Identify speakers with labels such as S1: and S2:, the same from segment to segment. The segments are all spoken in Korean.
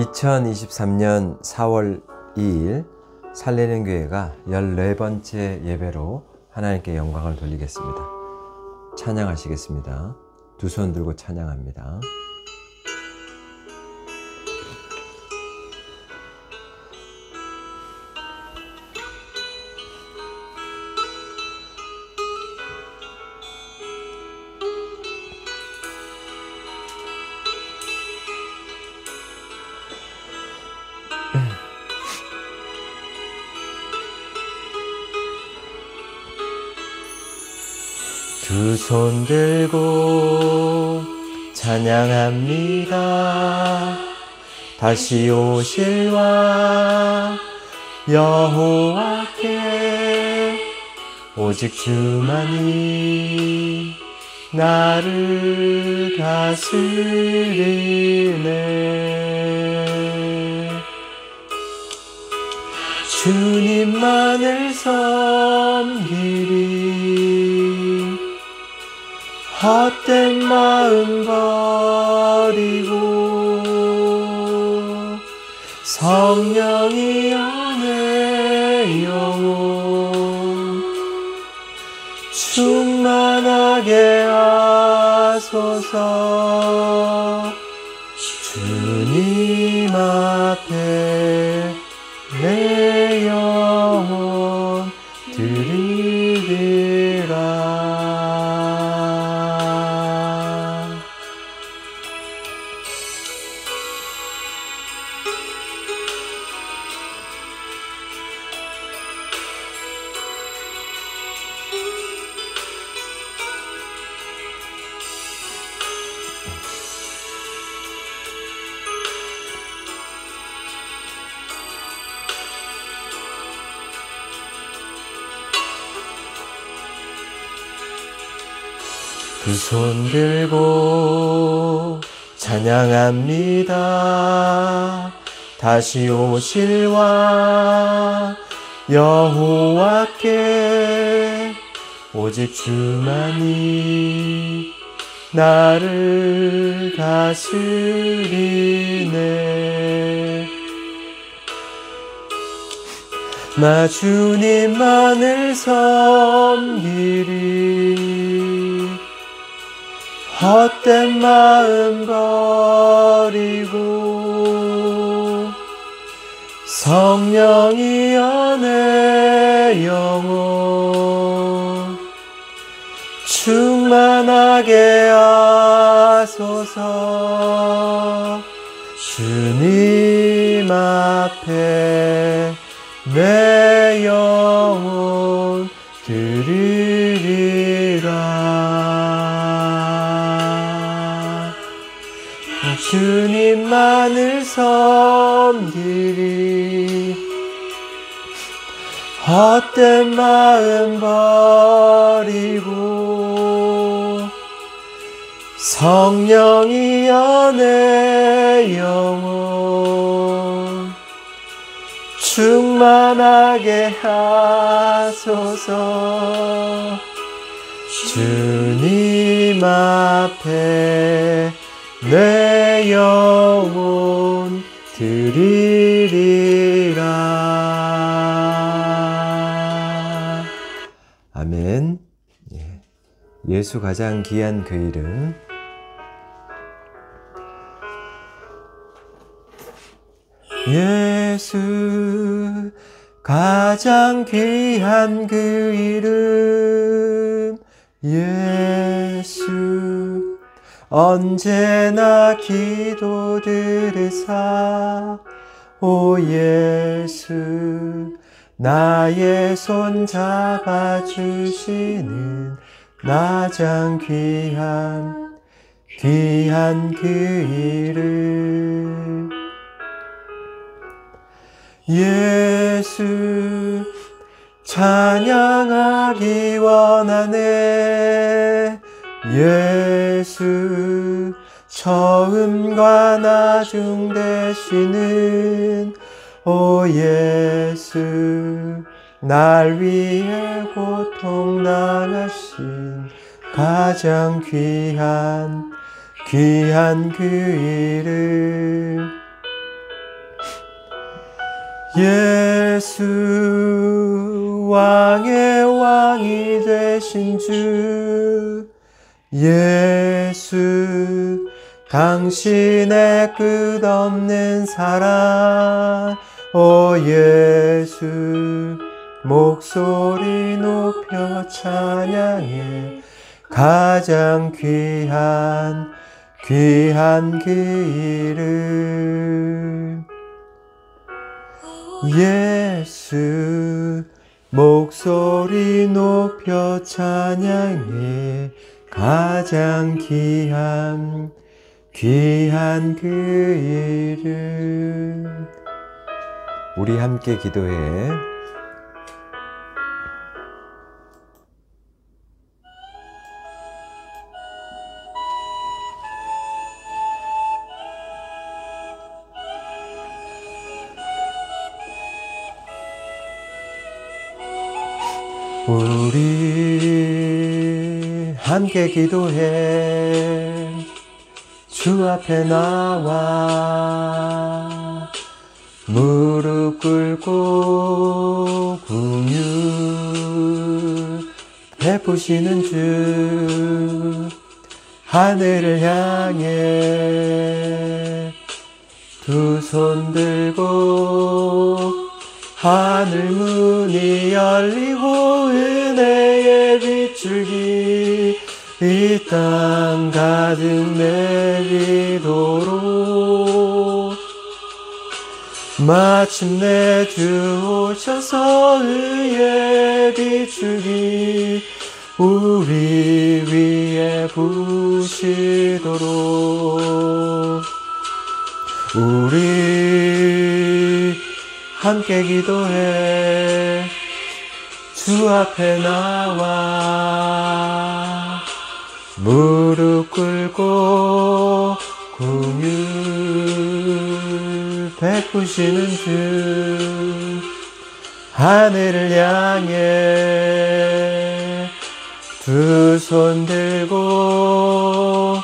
S1: 2023년 4월 2일 살리는 교회가 14번째 예배로 하나님께 영광을 돌리겠습니다. 찬양하시겠습니다. 두 손 들고 찬양합니다. 두 손 들고 찬양합니다. 다시 오실와 여호와께 오직 주만이 나를 다스리네. 주님만을 섬기리. 헛된 마음 버리고 성령이여 내 영혼 충만하게 하소서. 주님 앞에 내 영혼 드리리라. 두 손 들고 찬양합니다. 다시 오실와 여호와께 오직 주만이 나를 다스리네. 나 주님만을 섬기리. 헛된 마음 버리고 성령이여 내 영혼 충만하게 하소서. 주님 앞에 내 영혼 드리리라. 주님만을 섬기리. 헛된 마음 버리고 성령이여 내 영혼 충만하게 하소서. 주님 앞에 내 영혼 드리리라. 아멘. 예수 가장 귀한 그 이름. 예수 가장 귀한 그 이름. 예수 언제나 기도 들으사. 오 예수 나의 손 잡아주시는 가장 귀한 그 이름. 예수 찬양하기 원하네. 예수 처음과 나중 되시는 오 예수 날 위해 고통당하신 가장 귀한 그 이름. 예수 왕의 왕이 되신 주 예수 당신의 끝없는 사랑 오 예수 목소리 높여 찬양해 가장 귀한 그 이름 예수 목소리 높여 찬양해 가장 귀한 그 이름. 우리 함께 기도해. 우리 함께 기도해. 주 앞에 나와 무릎 꿇고 긍휼 베푸시는 주 하늘을 향해 두 손 들고 하늘 문이 열리고 은혜의 빗줄기 이 땅 가득 내리도록 마침내 주 오셔서 의의 빗줄기 우리 위에 부으시도록 우리 함께 기도해. 주 앞에 나와 무릎 꿇고 긍휼 베푸시는 주 하늘을 향해 두 손 들고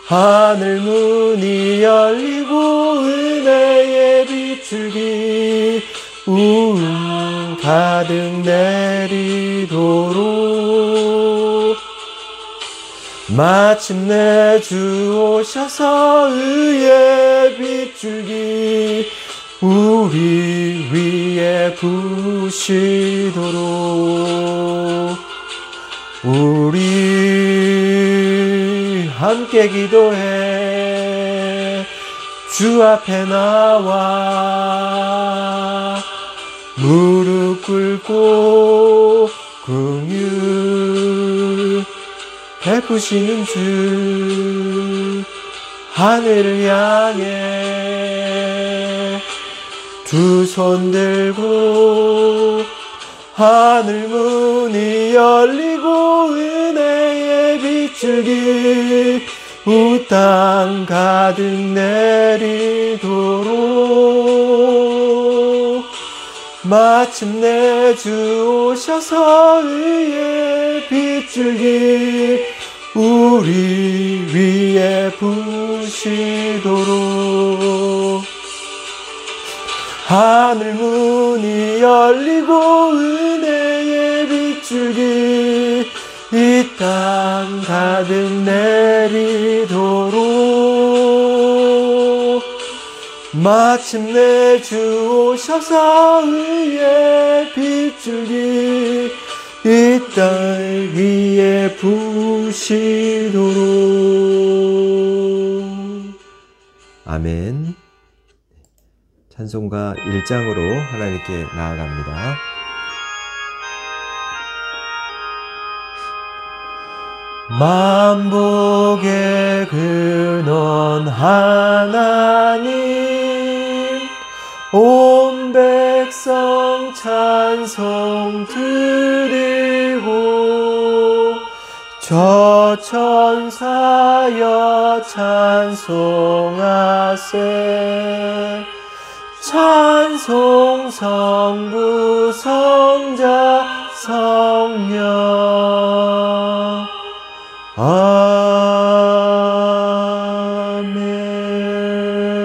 S1: 하늘 문이 열리고 은혜의 빗줄기 가득 내리도록 마침내 주 오셔서 의의 빗줄기 우리 위에 부으시도록 우리 함께 기도해. 주 앞에 나와 무릎 꿇고 긍휼 베푸시는 주 하늘을 향해 두 손 들고 하늘 문이 열리고 은혜의 빗줄기 이 땅 가득 내리도록 마침내 주 오셔서 의의 빗줄기 우리 위에 부으시도록 하늘 문이 열리고 은혜의 빗줄기 이 땅 가득 내리도록 마침내 주 오셔서 의의 빗줄기 이 땅 위에 부으시도록. 아멘. 찬송가 1장으로 하나님께 나아갑니다. 만복의 근원 하나님 온 백성 찬송 드리고 저 천사여 찬송하세 찬송 성부 성자 성령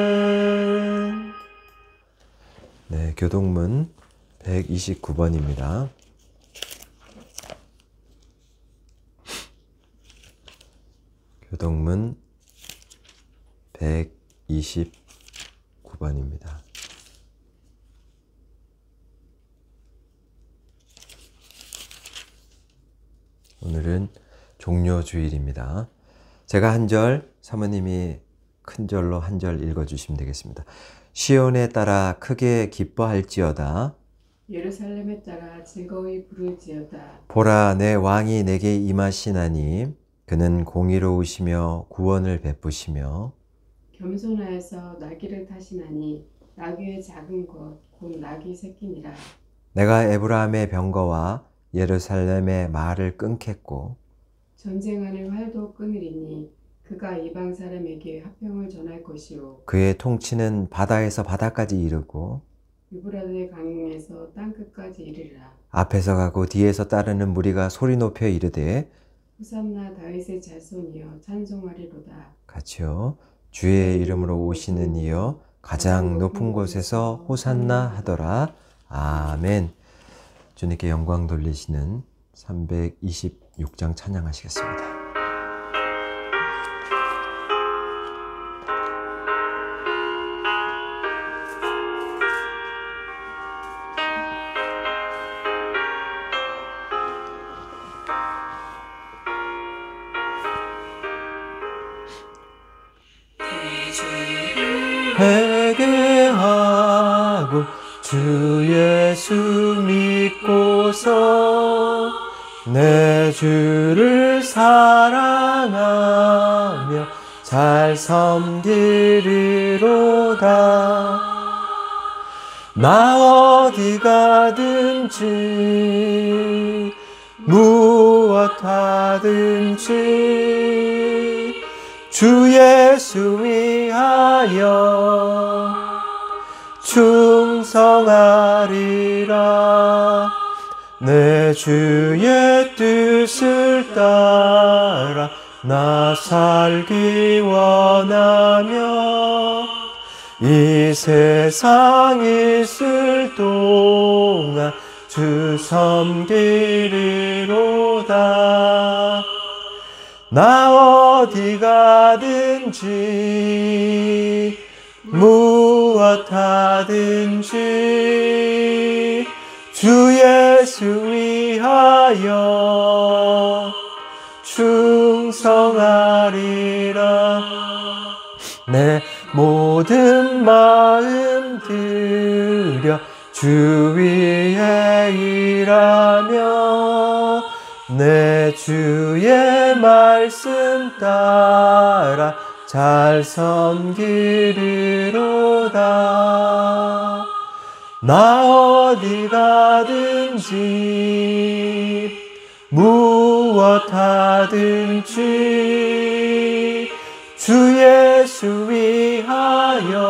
S1: 아멘. 네, 교동문 129번입니다. 교동문 129번입니다. 오늘은 종료주일입니다. 제가 한 절, 사모님이 큰 절로 한 절 읽어주시면 되겠습니다. 시온에 따라 크게 기뻐할지어다.
S2: 예루살렘에 따라 즐거이 부를지어다.
S1: 보라, 내 왕이 내게 임하시나니 그는 공의로우시며 구원을 베푸시며
S2: 겸손하여서 나귀를 타시나니 나귀의 작은 것 곧 나귀 새끼니라.
S1: 내가 에브라임의 병거와 예루살렘의 말을 끊겠고
S2: 전쟁하는 활도 끊으리니 그가 이방 사람에게 화평을 전할 것이요
S1: 그의 통치는 바다에서 바다까지 이르고
S2: 유브라데 강에서 땅끝까지 이르리라.
S1: 앞에서 가고 뒤에서 따르는 무리가 소리 높여 이르되
S2: 호산나 다윗의 자손이여 찬송하리로다.
S1: 같이요. 주의 이름으로 오시는 이여 가장 높은 곳에서 호산나 하더라. 아멘. 주님께 영광 돌리시는 326장 찬양하시겠습니다. 회개하고 주 예수 믿고서 내 주를 사랑하며 잘 섬기리로다. 나 어디 가든지 무엇 하든지 주 예수 위하여 충성하리라. 내 주의 뜻을 따라 나 살기 원하며 이 세상 있을 동안 주 섬기리로다. 나 어디 가든지 무엇 하든지 주 예수 위하여 충성하리라. 내 모든 마음 들여 주 위에 일하며 내 주의 말씀 따라 잘 섬기리로다. 나 어디 가든지 무엇 하든지 주 예수 위하여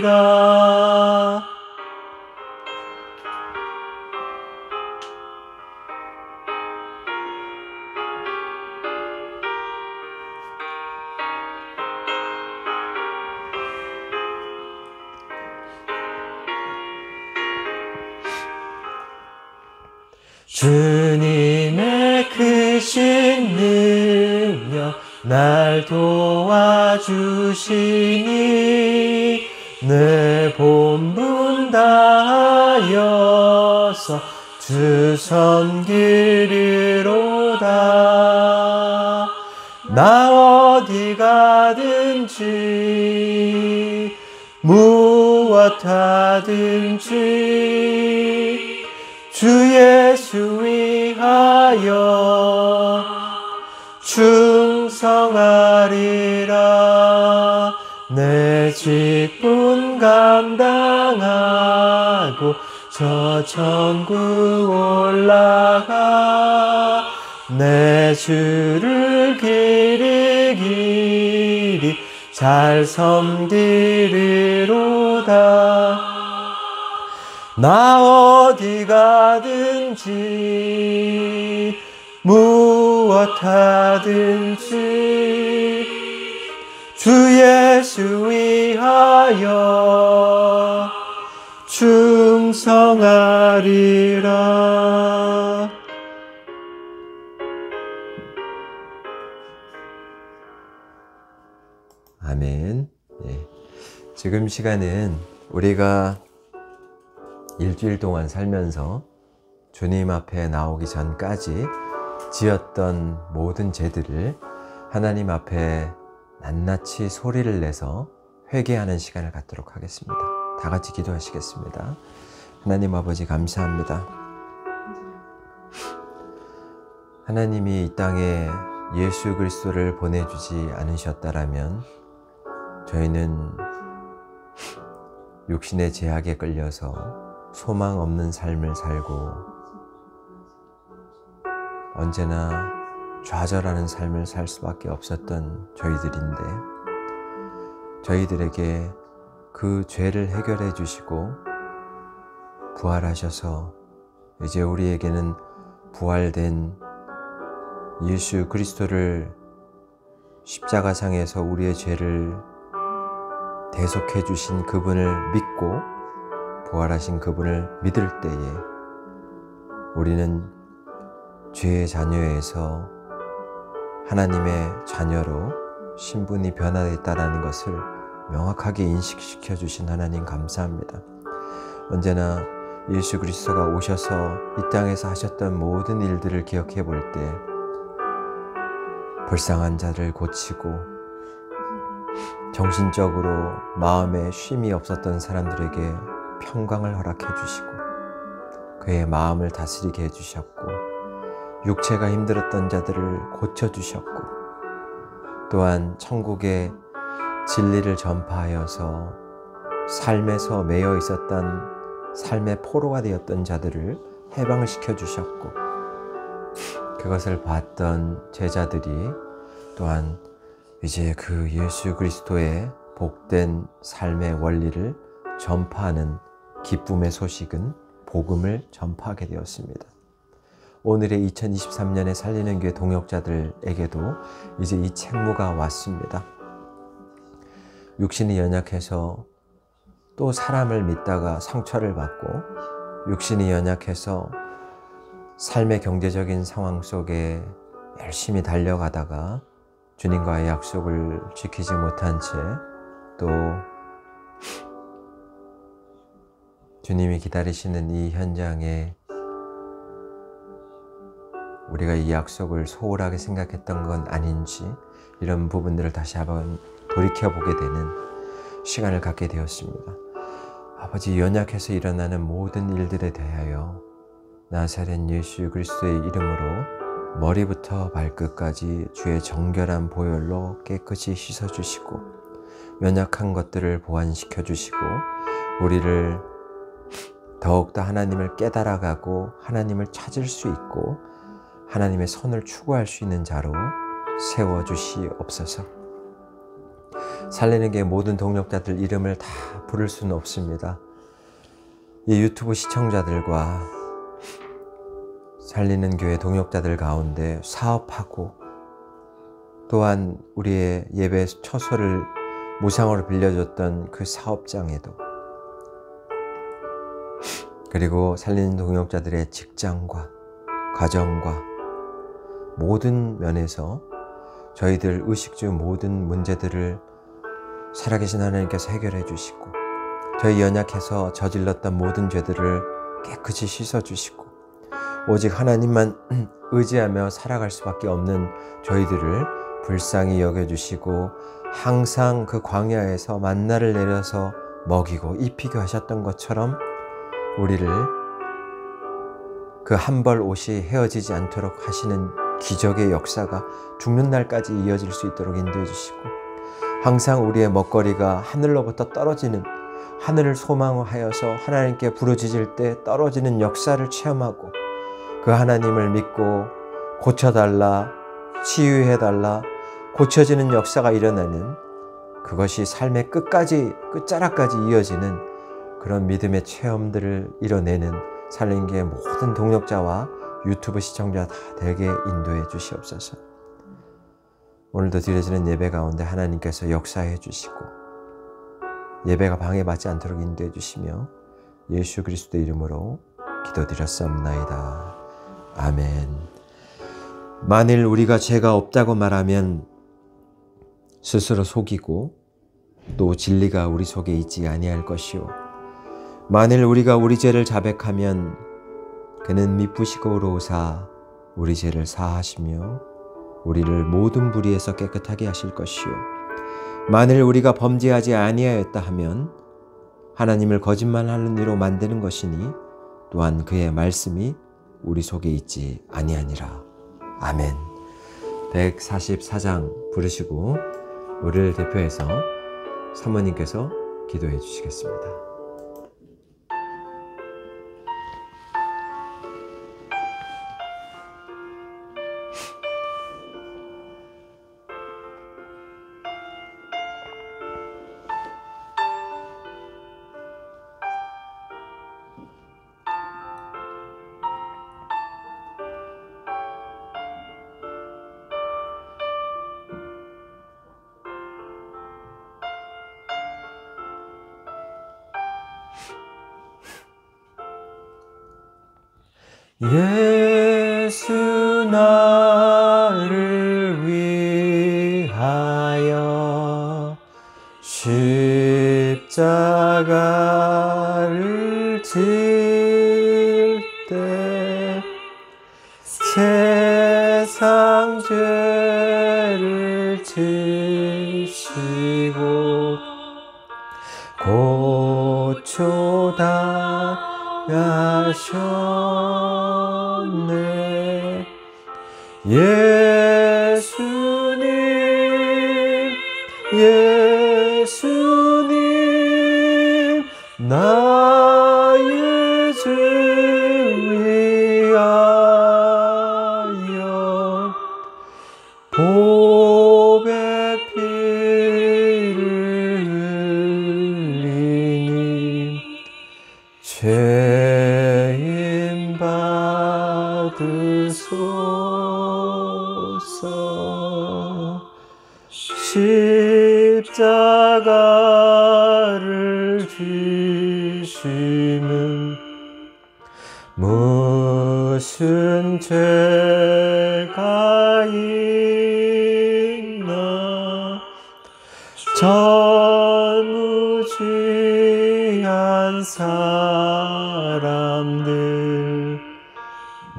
S1: 충성하리라. 주님의 크신 능력 날 도와주시니 내 본분 다하여서 주 섬기리로다. 나 어디 가든지 무엇 하든지 주 예수 위하여 충성하리라. 내 직분 감당하고 저 천국 올라가 내 주를 길이 잘 섬기리로다. 나 어디 가든지 무엇 하든지 주의 예수 위하여 충성하리라. 아멘. 예. 지금 시간은 우리가 일주일 동안 살면서 주님 앞에 나오기 전까지 지었던 모든 죄들을 하나님 앞에 낱낱이 소리를 내서 회개하는 시간을 갖도록 하겠습니다. 다 같이 기도하시겠습니다. 하나님 아버지 감사합니다. 하나님이 이 땅에 예수 그리스도를 보내주지 않으셨다라면 저희는 육신의 제약에 끌려서 소망 없는 삶을 살고 언제나 좌절하는 삶을 살 수밖에 없었던 저희들인데, 저희들에게 그 죄를 해결해 주시고 부활하셔서 이제 우리에게는 부활된 예수 그리스도를 십자가상에서 우리의 죄를 대속해 주신 그분을 믿고 부활하신 그분을 믿을 때에 우리는 죄의 자녀에서 하나님의 자녀로 신분이 변화됐다는 것을 명확하게 인식시켜 주신 하나님 감사합니다. 언제나 예수 그리스도가 오셔서 이 땅에서 하셨던 모든 일들을 기억해 볼 때 불쌍한 자를 고치고 정신적으로 마음에 쉼이 없었던 사람들에게 평강을 허락해 주시고 그의 마음을 다스리게 해주셨고 육체가 힘들었던 자들을 고쳐주셨고 또한 천국의 진리를 전파하여서 삶에서 매여 있었던 삶의 포로가 되었던 자들을 해방을 시켜주셨고 그것을 봤던 제자들이 또한 이제 그 예수 그리스도의 복된 삶의 원리를 전파하는 기쁨의 소식은 복음을 전파하게 되었습니다. 오늘의 2023년에 살리는 교회 동역자들에게도 이제 이 책무가 왔습니다. 육신이 연약해서 또 사람을 믿다가 상처를 받고 육신이 연약해서 삶의 경제적인 상황 속에 열심히 달려가다가 주님과의 약속을 지키지 못한 채 또 주님이 기다리시는 이 현장에 우리가 이 약속을 소홀하게 생각했던 건 아닌지 이런 부분들을 다시 한번 돌이켜보게 되는 시간을 갖게 되었습니다. 아버지, 연약해서 일어나는 모든 일들에 대하여 나사렛 예수 그리스도의 이름으로 머리부터 발끝까지 주의 정결한 보혈로 깨끗이 씻어주시고 연약한 것들을 보완시켜 주시고 우리를 더욱더 하나님을 깨달아가고 하나님을 찾을 수 있고 하나님의 선을 추구할 수 있는 자로 세워주시옵소서. 살리는 게 모든 동역자들 이름을 다 부를 수는 없습니다. 이 유튜브 시청자들과 살리는 교회 동역자들 가운데 사업하고 또한 우리의 예배 처소를 무상으로 빌려줬던 그 사업장에도 그리고 살리는 동역자들의 직장과 가정과 모든 면에서 저희들 의식주 모든 문제들을 살아계신 하나님께서 해결해 주시고 저희 연약해서 저질렀던 모든 죄들을 깨끗이 씻어주시고 오직 하나님만 의지하며 살아갈 수밖에 없는 저희들을 불쌍히 여겨주시고 항상 그 광야에서 만나를 내려서 먹이고 입히게 하셨던 것처럼 우리를 그 한 벌 옷이 헤어지지 않도록 하시는 기적의 역사가 죽는 날까지 이어질 수 있도록 인도해 주시고 항상 우리의 먹거리가 하늘로부터 떨어지는 하늘을 소망하여서 하나님께 부르짖을 때 떨어지는 역사를 체험하고 그 하나님을 믿고 고쳐달라, 치유해달라, 고쳐지는 역사가 일어나는 그것이 삶의 끝자락까지 이어지는 그런 믿음의 체험들을 이뤄내는 살린교회 모든 동역자와 유튜브 시청자 다 되게 인도해 주시옵소서. 오늘도 드려지는 예배 가운데 하나님께서 역사해 주시고 예배가 방해받지 않도록 인도해 주시며 예수 그리스도의 이름으로 기도드렸사옵나이다. 아멘. 만일 우리가 죄가 없다고 말하면 스스로 속이고 또 진리가 우리 속에 있지 아니할 것이요, 만일 우리가 우리 죄를 자백하면 그는 미쁘시고 의로우사 우리 죄를 사하시며 우리를 모든 불의에서 깨끗하게 하실 것이요, 만일 우리가 범죄하지 아니하였다 하면 하나님을 거짓말하는 이로 만드는 것이니 또한 그의 말씀이 우리 속에 있지 아니하니라. 아멘. 144장 부르시고 우리를 대표해서 사모님께서 기도해 주시겠습니다. 예수 나를 위하여 십자가를 질 때 세상 죄를 지시고 고초 당하셨네. 예수님, 예수님, 나의 죄 위하여 보배 피를 흘리니 죄인 받으소서. 십자가를 지심은 무슨 죄가 있나. 전무지한 사람들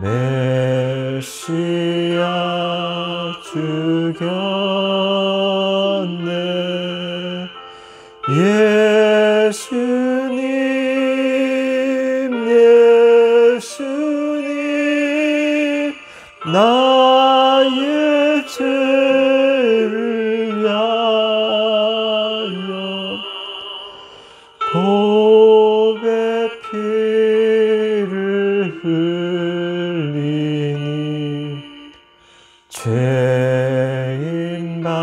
S1: 메시아 죽였네. 예수님, 예수님, 나의 죄를 위하여 보배 피를 흘리니 죄인 받으소서.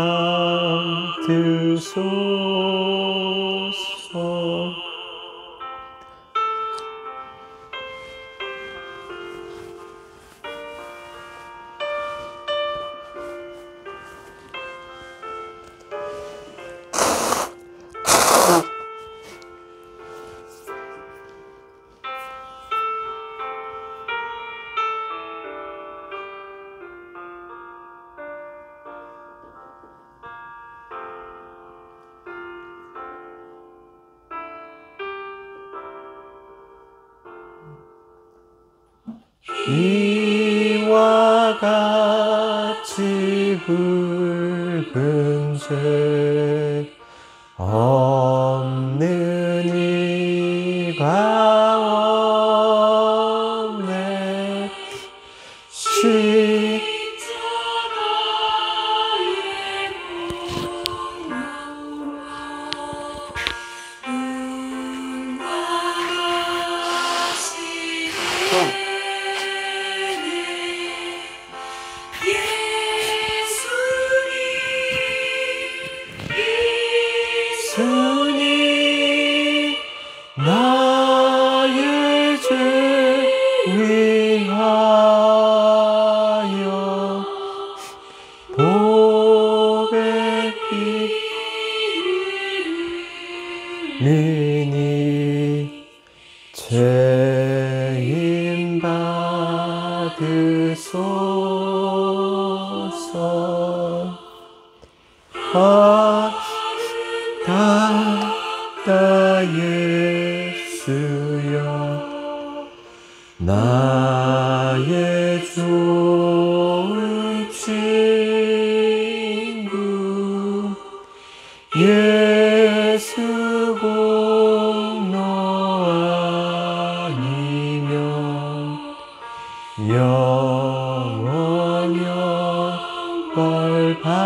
S1: 이와 같이 굵은 죄 없는 이가 없네. 예수님 죄인 받으소서. 나 예수여, 나의 좋은 친구, 예수 공로 아니면 영원 영벌 받네.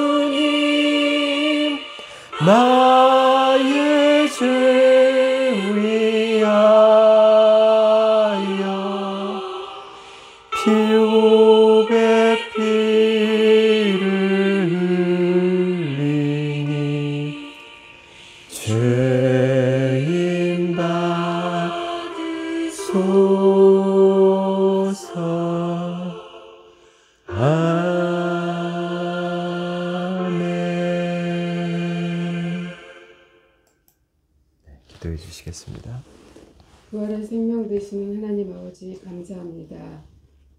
S1: 예수님, 나의 죄 위하여 피우배 피를 흘리니 죄인 받으소서. 아멘. 기도해 주시겠습니다.
S2: 부활의 생명 되시는 하나님 아버지 감사합니다.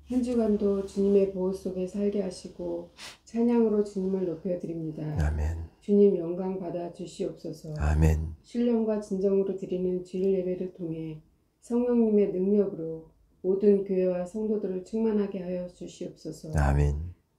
S2: 한 주간도 주님의 보호 속에 살게 하시고 찬양으로 주님을 높여드립니다.
S1: 아멘.
S2: 주님 영광 받아 주시옵소서.
S1: 아멘.
S2: 신령과 진정으로 드리는 주일 예배를 통해 성령님의 능력으로 모든 교회와 성도들을 충만하게 하여 주시옵소서.
S1: 아멘.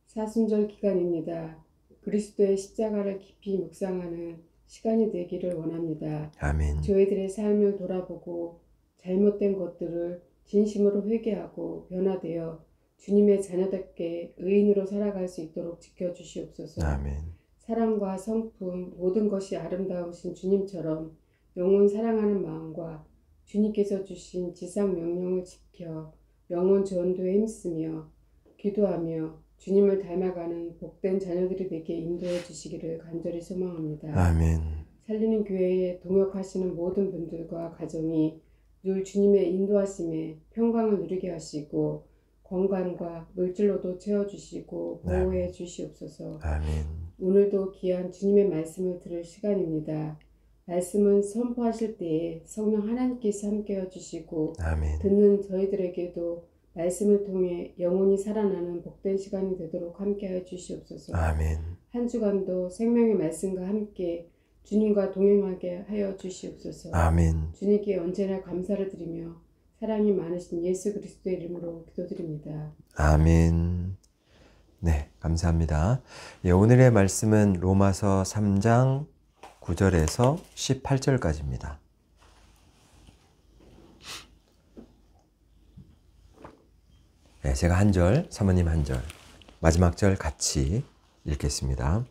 S2: 사순절 기간입니다. 그리스도의 십자가를 깊이 묵상하는 시간이 되기를 원합니다.
S1: 아멘.
S2: 저희들의 삶을 돌아보고 잘못된 것들을 진심으로 회개하고 변화되어 주님의 자녀답게 의인으로 살아갈 수 있도록 지켜주시옵소서.
S1: 아멘.
S2: 사랑과 성품 모든 것이 아름다우신 주님처럼 영혼 사랑하는 마음과 주님께서 주신 지상 명령을 지켜 영혼 전도에 힘쓰며 기도하며 주님을 닮아가는 복된 자녀들이 되게 인도해 주시기를 간절히 소망합니다.
S1: 아멘.
S2: 살리는 교회에 동역하시는 모든 분들과 가정이 늘 주님의 인도하심에 평강을 누리게 하시고 건강과 물질로도 채워주시고 보호해 주시옵소서.
S1: 아멘.
S2: 오늘도 귀한 주님의 말씀을 들을 시간입니다. 말씀은 선포하실 때에 성령 하나님께서 함께해 주시고
S1: 아멘.
S2: 듣는 저희들에게도 말씀을 통해 영혼이 살아나는 복된 시간이 되도록 함께해 주시옵소서.
S1: 아멘.
S2: 한 주간도 생명의 말씀과 함께 주님과 동행하게 하여 주시옵소서.
S1: 아멘.
S2: 주님께 언제나 감사를 드리며 사랑이 많으신 예수 그리스도의 이름으로 기도드립니다.
S1: 아멘. 네, 감사합니다. 예, 오늘의 말씀은 로마서 3장 9절에서 18절까지입니다. 네, 제가 한 절, 사모님 한 절, 마지막 절 같이 읽겠습니다.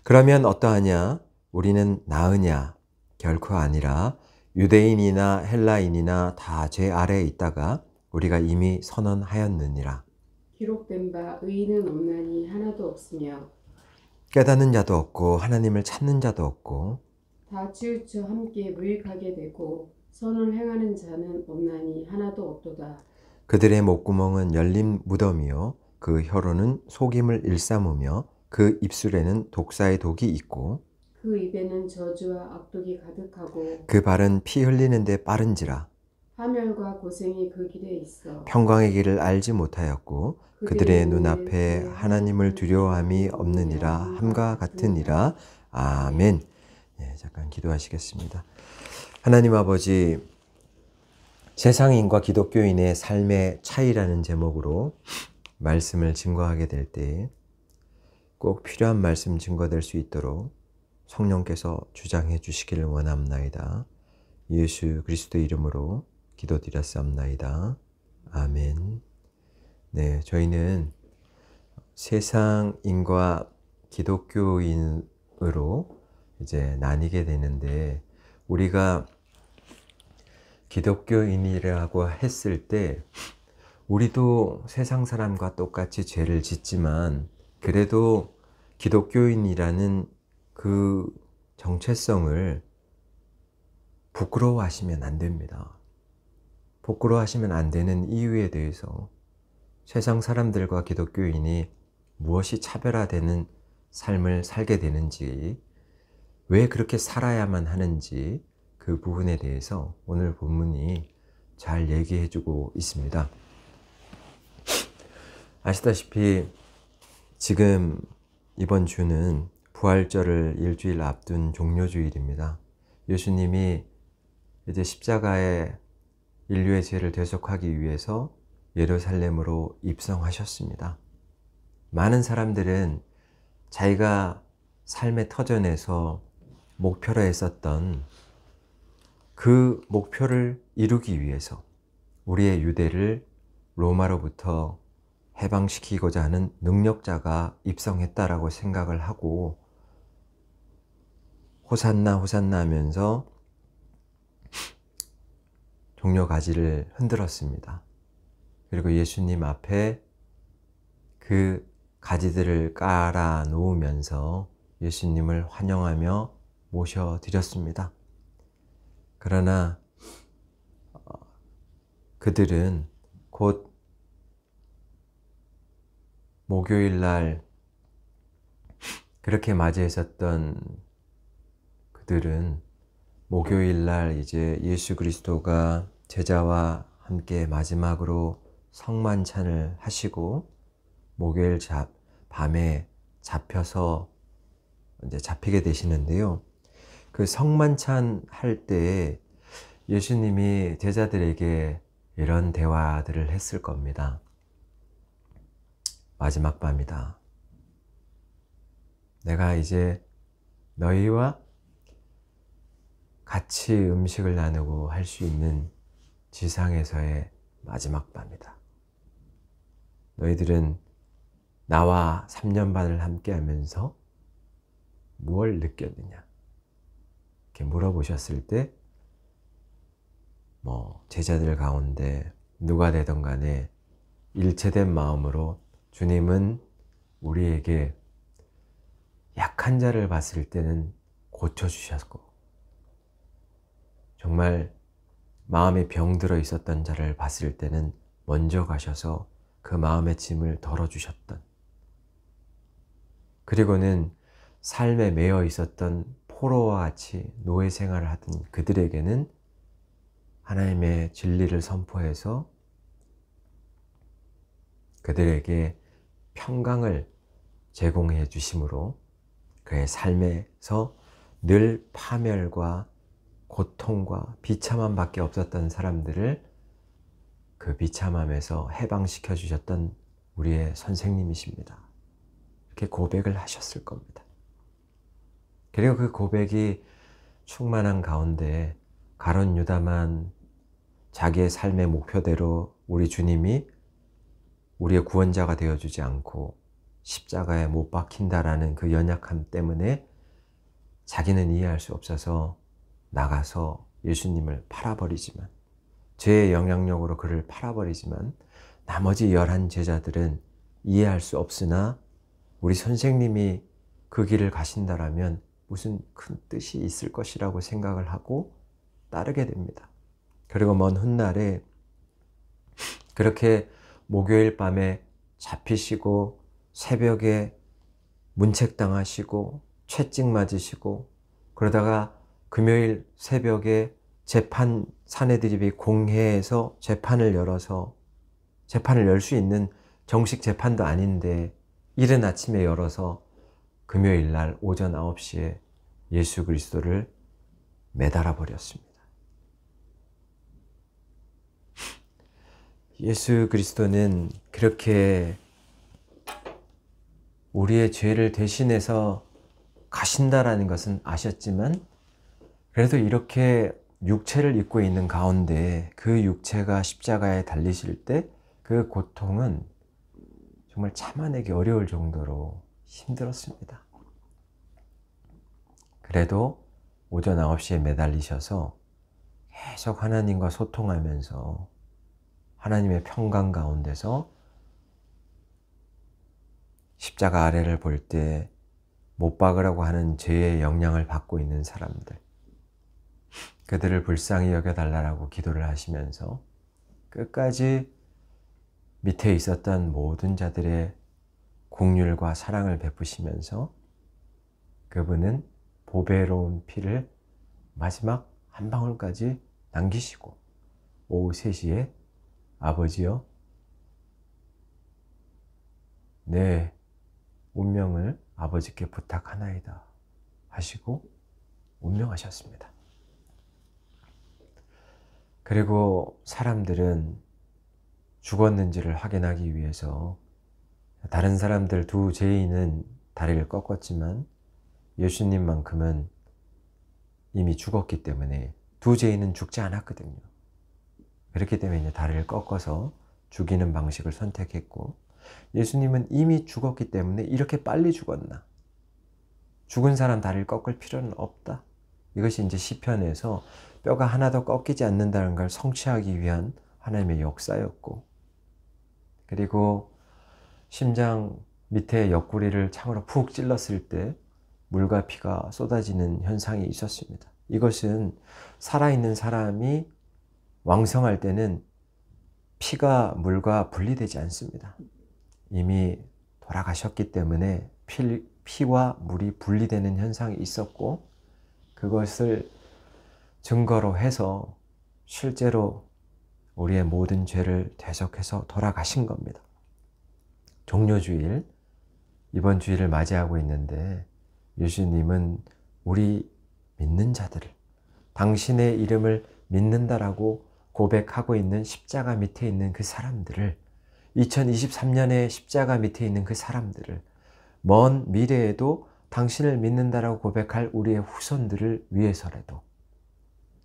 S1: 그러면 어떠하냐? 우리는 나으냐? 결코 아니라 유대인이나 헬라인이나 다 죄 아래에 있다가 우리가 이미 선언하였느니라.
S2: 기록된 바 의인은 없나니 하나도 없으며
S1: 깨닫는 자도 없고 하나님을 찾는 자도 없고
S2: 다 치우쳐 함께 무익하게 되고 선을 행하는 자는 없나니 하나도 없도다.
S1: 그들의 목구멍은 열린 무덤이요 그 혀로는 속임을 일삼으며 그 입술에는 독사의 독이 있고
S2: 그 입에는 저주와 악독이 가득하고
S1: 그 발은 피 흘리는데 빠른지라.
S2: 파멸과 고생이 그 길에 있어
S1: 평강의 길을 알지 못하였고 그들의 눈앞에 하나님을 두려워함이 없느니라 함과 같으니라. 아멘. 예, 잠깐 기도하시겠습니다. 하나님 아버지, 세상인과 기독교인의 삶의 차이라는 제목으로 말씀을 증거하게 될 때 꼭 필요한 말씀 증거될 수 있도록 성령께서 주장해 주시기를 원합나이다. 예수 그리스도의 이름으로 기도드렸사옵나이다. 아멘. 네, 저희는 세상인과 기독교인으로 이제 나뉘게 되는데, 우리가 기독교인이라고 했을 때 우리도 세상 사람과 똑같이 죄를 짓지만 그래도 기독교인이라는 그 정체성을 부끄러워하시면 안 됩니다. 부끄러워하시면 안 되는 이유에 대해서 세상 사람들과 기독교인이 무엇이 차별화되는 삶을 살게 되는지, 왜 그렇게 살아야만 하는지 그 부분에 대해서 오늘 본문이 잘 얘기해주고 있습니다. 아시다시피 지금 이번 주는 부활절을 일주일 앞둔 종료주일입니다. 예수님이 이제 십자가에 인류의 죄를 대속하기 위해서 예루살렘으로 입성하셨습니다. 많은 사람들은 자기가 삶의 터전에서 목표로 했었던 그 목표를 이루기 위해서 우리의 유대를 로마로부터 해방시키고자 하는 능력자가 입성했다라고 생각을 하고 호산나 호산나 하면서 종려 가지를 흔들었습니다. 그리고 예수님 앞에 그 가지들을 깔아 놓으면서 예수님을 환영하며 모셔드렸습니다. 그러나 그들은 곧 목요일 날 그렇게 맞이했었던 그들은 목요일 날 이제 예수 그리스도가 제자와 함께 마지막으로 성만찬을 하시고 목요일 밤에 잡혀서 이제 잡히게 되시는데요. 그 성만찬 할 때 예수님이 제자들에게 이런 대화들을 했을 겁니다. 마지막 밤이다. 내가 이제 너희와 같이 음식을 나누고 할 수 있는 지상에서의 마지막 밤이다. 너희들은 나와 3년 반을 함께 하면서 무엇을 느꼈느냐? 이렇게 물어보셨을 때 제자들 가운데 누가 되든 간에 일체된 마음으로 주님은 우리에게 약한 자를 봤을 때는 고쳐주셨고 정말 마음에 병들어 있었던 자를 봤을 때는 먼저 가셔서 그 마음의 짐을 덜어주셨던, 그리고는 삶에 매여 있었던 포로와 같이 노예 생활을 하던 그들에게는 하나님의 진리를 선포해서 그들에게 평강을 제공해 주심으로 그의 삶에서 늘 파멸과 고통과 비참함밖에 없었던 사람들을 그 비참함에서 해방시켜 주셨던 우리의 선생님이십니다. 이렇게 고백을 하셨을 겁니다. 그리고 그 고백이 충만한 가운데 가룟 유다만 자기의 삶의 목표대로 우리 주님이 우리의 구원자가 되어주지 않고 십자가에 못 박힌다라는 그 연약함 때문에 자기는 이해할 수 없어서 나가서 예수님을 팔아버리지만, 죄의 영향력으로 그를 팔아버리지만 나머지 11 제자들은 이해할 수 없으나 우리 선생님이 그 길을 가신다라면 무슨 큰 뜻이 있을 것이라고 생각을 하고 따르게 됩니다. 그리고 먼 훗날에 그렇게 목요일 밤에 잡히시고 새벽에 문책당하시고 채찍 맞으시고 그러다가 금요일 새벽에 재판 사내들이 공회에서 재판을 열어서 재판을 열 수 있는 정식 재판도 아닌데 이른 아침에 열어서 금요일 날 오전 9시에 예수 그리스도를 매달아 버렸습니다. 예수 그리스도는 그렇게 우리의 죄를 대신해서 가신다라는 것은 아셨지만 그래도 이렇게 육체를 입고 있는 가운데 그 육체가 십자가에 달리실 때 그 고통은 정말 참아내기 어려울 정도로 힘들었습니다. 그래도 오전 9시에 매달리셔서 계속 하나님과 소통하면서 하나님의 평강 가운데서 십자가 아래를 볼 때 못 박으라고 하는 죄의 영향을 받고 있는 사람들, 그들을 불쌍히 여겨달라고 기도를 하시면서 끝까지 밑에 있었던 모든 자들의 긍휼과 사랑을 베푸시면서 그분은 보배로운 피를 마지막 한 방울까지 남기시고 오후 3시에 아버지여 내 운명을 아버지께 부탁하나이다 하시고 운명하셨습니다. 그리고 사람들은 죽었는지를 확인하기 위해서 다른 사람들 두 죄인은 다리를 꺾었지만 예수님만큼은 이미 죽었기 때문에 두 죄인은 죽지 않았거든요. 그렇기 때문에 이제 다리를 꺾어서 죽이는 방식을 선택했고 예수님은 이미 죽었기 때문에 이렇게 빨리 죽었나? 죽은 사람 다리를 꺾을 필요는 없다. 이것이 이제 시편에서 뼈가 하나도 꺾이지 않는다는 걸 성취하기 위한 하나님의 역사였고 그리고 심장 밑에 옆구리를 창으로 푹 찔렀을 때 물과 피가 쏟아지는 현상이 있었습니다. 이것은 살아있는 사람이 왕성할 때는 피가 물과 분리되지 않습니다. 이미 돌아가셨기 때문에 피와 물이 분리되는 현상이 있었고 그것을 증거로 해서 실제로 우리의 모든 죄를 대속해서 돌아가신 겁니다. 종료주일, 이번 주일을 맞이하고 있는데 예수님은 우리 믿는 자들을 당신의 이름을 믿는다라고 고백하고 있는 십자가 밑에 있는 그 사람들을 2023년에 십자가 밑에 있는 그 사람들을 먼 미래에도 당신을 믿는다라고 고백할 우리의 후손들을 위해서라도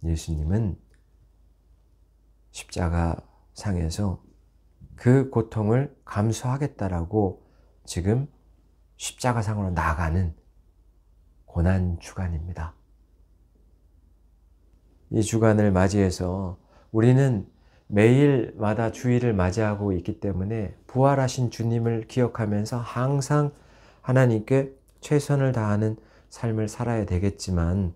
S1: 예수님은 십자가 상에서 그 고통을 감수하겠다라고 지금 십자가상으로 나아가는 고난 주간입니다. 이 주간을 맞이해서 우리는 매일마다 주일을 맞이하고 있기 때문에 부활하신 주님을 기억하면서 항상 하나님께 최선을 다하는 삶을 살아야 되겠지만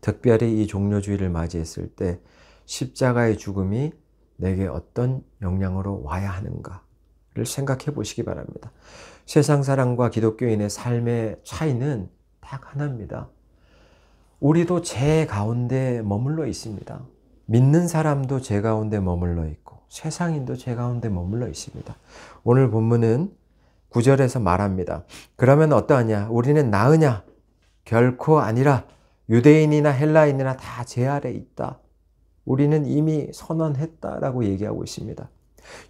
S1: 특별히 이 종료주일을 맞이했을 때 십자가의 죽음이 내게 어떤 영향으로 와야 하는가를 생각해 보시기 바랍니다. 세상 사람과 기독교인의 삶의 차이는 딱 하나입니다. 우리도 죄 가운데 머물러 있습니다. 믿는 사람도 죄 가운데 머물러 있고 세상인도 죄 가운데 머물러 있습니다. 오늘 본문은 9절에서 말합니다. 그러면 어떠하냐? 우리는 나으냐? 결코 아니라 유대인이나 헬라인이나 다 죄 아래 있다. 우리는 이미 선언했다라고 얘기하고 있습니다.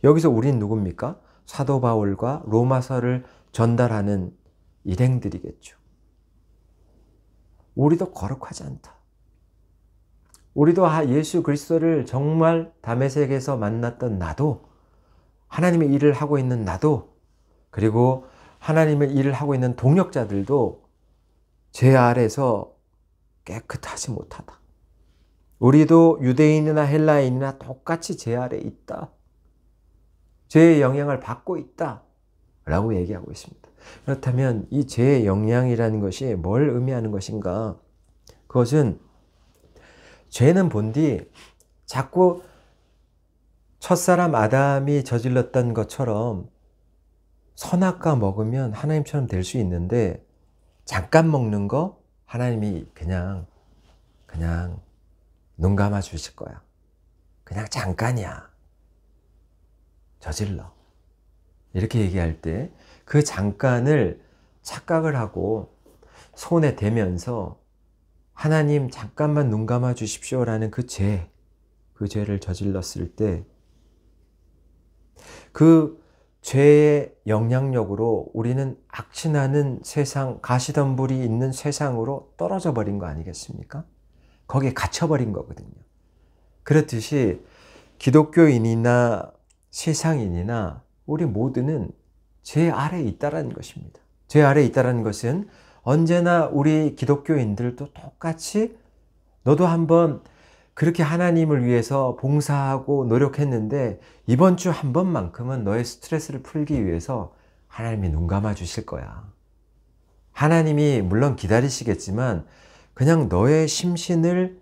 S1: 여기서 우린 누굽니까? 사도 바울과 로마서를 전달하는 일행들이겠죠. 우리도 거룩하지 않다. 우리도 예수 그리스도를 정말 다메섹에서 만났던 나도, 하나님의 일을 하고 있는 나도, 그리고 하나님의 일을 하고 있는 동역자들도 죄 아래서 깨끗하지 못하다. 우리도 유대인이나 헬라인이나 똑같이 죄 아래 있다. 죄의 영향을 받고 있다. 라고 얘기하고 있습니다. 그렇다면 이 죄의 영향이라는 것이 뭘 의미하는 것인가? 그것은 죄는 본디 자꾸 첫사람 아담이 저질렀던 것처럼 선악과 먹으면 하나님처럼 될 수 있는데 잠깐 먹는 거 하나님이 그냥 눈 감아 주실 거야. 그냥 잠깐이야. 저질러. 이렇게 얘기할 때 그 잠깐을 착각을 하고 손에 대면서 하나님 잠깐만 눈 감아 주십시오라는 그 죄를 저질렀을 때 그 죄의 영향력으로 우리는 악취나는 세상, 가시덤불이 있는 세상으로 떨어져 버린 거 아니겠습니까? 거기에 갇혀버린 거거든요. 그렇듯이 기독교인이나 세상인이나 우리 모두는 죄 아래에 있다는 것입니다. 죄 아래에 있다는 것은 언제나 우리 기독교인들도 똑같이 너도 한번 그렇게 하나님을 위해서 봉사하고 노력했는데 이번 주 한 번만큼은 너의 스트레스를 풀기 위해서 하나님이 눈 감아 주실 거야. 하나님이 물론 기다리시겠지만 그냥 너의 심신을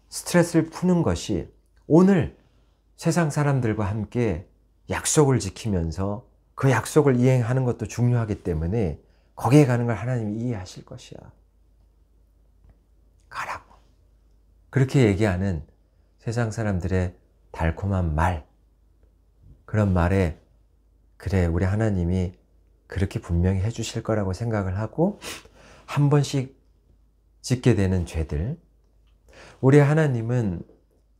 S1: 스트레스를 푸는 것이 오늘 세상 사람들과 함께 약속을 지키면서 그 약속을 이행하는 것도 중요하기 때문에 거기에 가는 걸 하나님이 이해하실 것이야. 가라고. 그렇게 얘기하는 세상 사람들의 달콤한 말, 그런 말에 그래, 우리 하나님이 그렇게 분명히 해주실 거라고 생각을 하고 한 번씩 짓게 되는 죄들, 우리 하나님은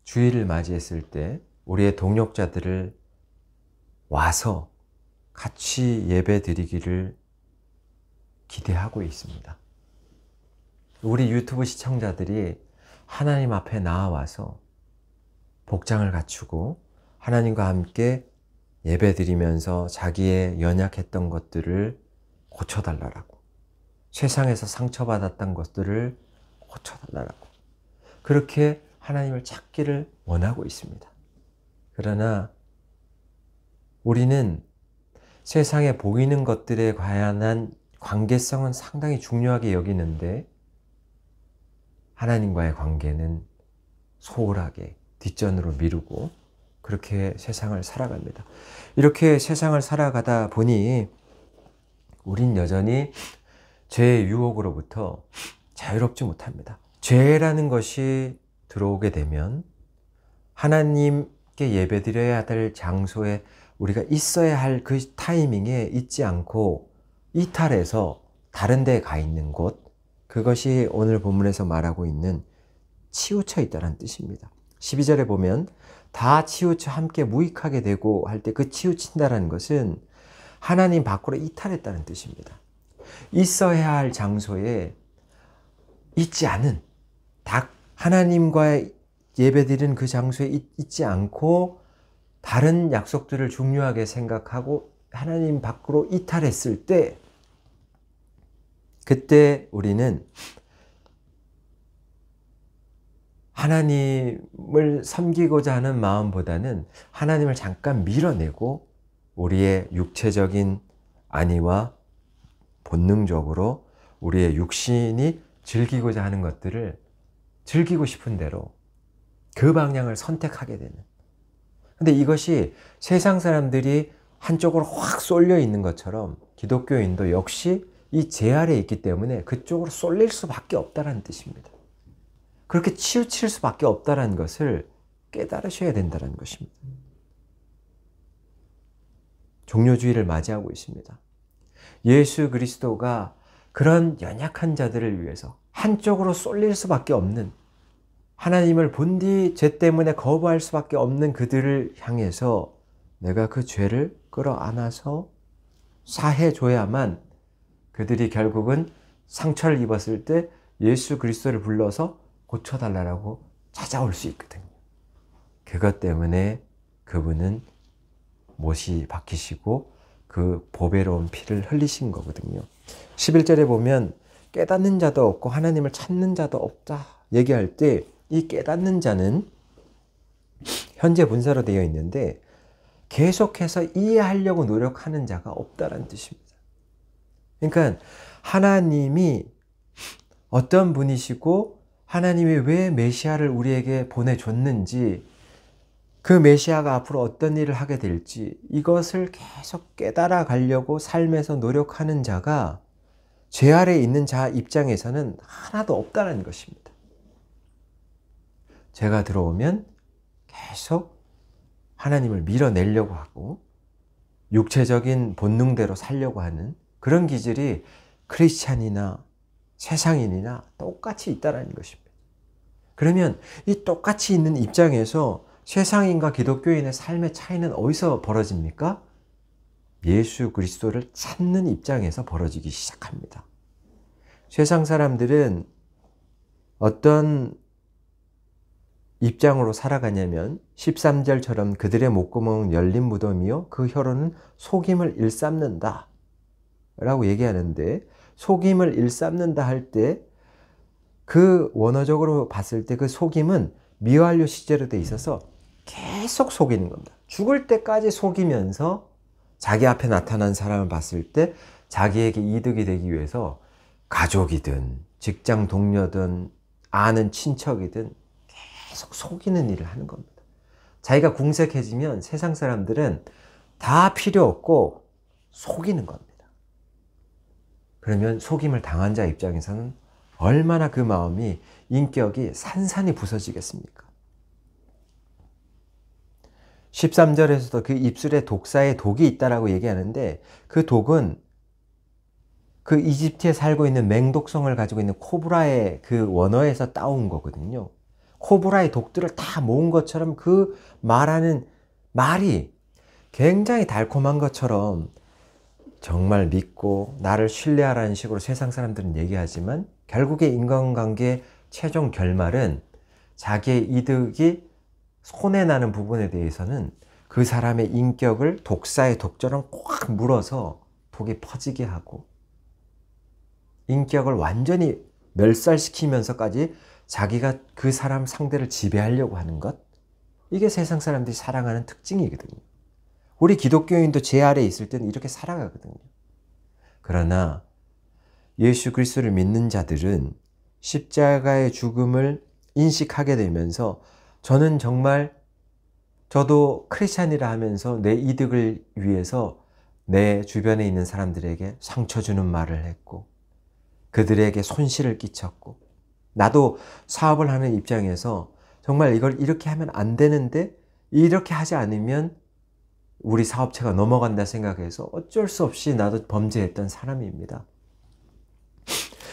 S1: 주일을 맞이했을 때 우리의 동역자들을 와서 같이 예배 드리기를 기대하고 있습니다. 우리 유튜브 시청자들이 하나님 앞에 나와서 복장을 갖추고 하나님과 함께 예배 드리면서 자기의 연약했던 것들을 고쳐달라고, 세상에서 상처받았던 것들을 고쳐달라고, 그렇게 하나님을 찾기를 원하고 있습니다. 그러나 우리는 세상에 보이는 것들에 관한 관계성은 상당히 중요하게 여기는데 하나님과의 관계는 소홀하게 뒷전으로 미루고 그렇게 세상을 살아갑니다. 이렇게 세상을 살아가다 보니 우린 여전히 죄의 유혹으로부터 자유롭지 못합니다. 죄라는 것이 들어오게 되면 하나님께 예배드려야 될 장소에 우리가 있어야 할 그 타이밍에 있지 않고 이탈해서 다른 데에 가 있는 곳, 그것이 오늘 본문에서 말하고 있는 치우쳐 있다는 뜻입니다. 12절에 보면 다 치우쳐 함께 무익하게 되고 할 때 그 치우친다는 것은 하나님 밖으로 이탈했다는 뜻입니다. 있어야 할 장소에 있지 않은, 하나님과의 예배드리는 그 장소에 있지 않고 다른 약속들을 중요하게 생각하고 하나님 밖으로 이탈했을 때, 그때 우리는 하나님을 섬기고자 하는 마음보다는 하나님을 잠깐 밀어내고 우리의 육체적인 안위와 본능적으로 우리의 육신이 즐기고자 하는 것들을 즐기고 싶은 대로 그 방향을 선택하게 되는. 근데 이것이 세상 사람들이 한쪽으로 확 쏠려 있는 것처럼 기독교인도 역시 이 죄 아래에 있기 때문에 그쪽으로 쏠릴 수밖에 없다는 뜻입니다. 그렇게 치우칠 수밖에 없다는 것을 깨달으셔야 된다는 것입니다. 종료주의를 맞이하고 있습니다. 예수 그리스도가 그런 연약한 자들을 위해서 한쪽으로 쏠릴 수밖에 없는, 하나님을 본디 죄 때문에 거부할 수밖에 없는 그들을 향해서 내가 그 죄를 끌어안아서 사해줘야만 그들이 결국은 상처를 입었을 때 예수 그리스도를 불러서 고쳐달라고 찾아올 수 있거든요. 그것 때문에 그분은 못이 박히시고 그 보배로운 피를 흘리신 거거든요. 11절에 보면 깨닫는 자도 없고 하나님을 찾는 자도 없다 얘기할 때 이 깨닫는 자는 현재 분사로 되어 있는데 계속해서 이해하려고 노력하는 자가 없다는 뜻입니다. 그러니까 하나님이 어떤 분이시고 하나님이 왜 메시아를 우리에게 보내줬는지, 그 메시아가 앞으로 어떤 일을 하게 될지 이것을 계속 깨달아 가려고 삶에서 노력하는 자가 죄 아래에 있는 자 입장에서는 하나도 없다는 것입니다. 죄가 들어오면 계속 하나님을 밀어내려고 하고 육체적인 본능대로 살려고 하는 그런 기질이 크리스찬이나 세상인이나 똑같이 있다는 것입니다. 그러면 이 똑같이 있는 입장에서 세상인과 기독교인의 삶의 차이는 어디서 벌어집니까? 예수 그리스도를 찾는 입장에서 벌어지기 시작합니다. 세상 사람들은 어떤 입장으로 살아가냐면 13절처럼 그들의 목구멍은 열린 무덤이요 그 혀로는 속임을 일삼는다 라고 얘기하는데, 속임을 일삼는다 할 때 그 원어적으로 봤을 때 그 속임은 미완료 시제로 돼 있어서 계속 속이는 겁니다. 죽을 때까지 속이면서 자기 앞에 나타난 사람을 봤을 때 자기에게 이득이 되기 위해서 가족이든 직장 동료든 아는 친척이든 계속 속이는 일을 하는 겁니다. 자기가 궁색해지면 세상 사람들은 다 필요 없고 속이는 겁니다. 그러면 속임을 당한 자 입장에서는 얼마나 그 마음이, 인격이 산산이 부서지겠습니까? 13절에서도 그 입술에 독사의 독이 있다라고 얘기하는데, 그 독은 그 이집트에 살고 있는 맹독성을 가지고 있는 코브라의 그 원어에서 따온 거거든요. 코브라의 독들을 다 모은 것처럼 그 말하는 말이 굉장히 달콤한 것처럼 정말 믿고 나를 신뢰하라는 식으로 세상 사람들은 얘기하지만, 결국에 인간관계의 최종 결말은 자기의 이득이 손해나는 부분에 대해서는 그 사람의 인격을 독사의 독처럼 꽉 물어서 독이 퍼지게 하고, 인격을 완전히 멸살시키면서까지 자기가 그 사람 상대를 지배하려고 하는 것, 이게 세상 사람들이 살아가는 특징이거든요. 우리 기독교인도 제 아래에 있을 때는 이렇게 살아가거든요. 그러나 예수 그리스도를 믿는 자들은 십자가의 죽음을 인식하게 되면서, 저는 정말, 저도 크리스찬이라 하면서 내 이득을 위해서 내 주변에 있는 사람들에게 상처 주는 말을 했고, 그들에게 손실을 끼쳤고, 나도 사업을 하는 입장에서 정말 이걸 이렇게 하면 안 되는데, 이렇게 하지 않으면 우리 사업체가 넘어간다 생각해서 어쩔 수 없이 나도 범죄했던 사람입니다.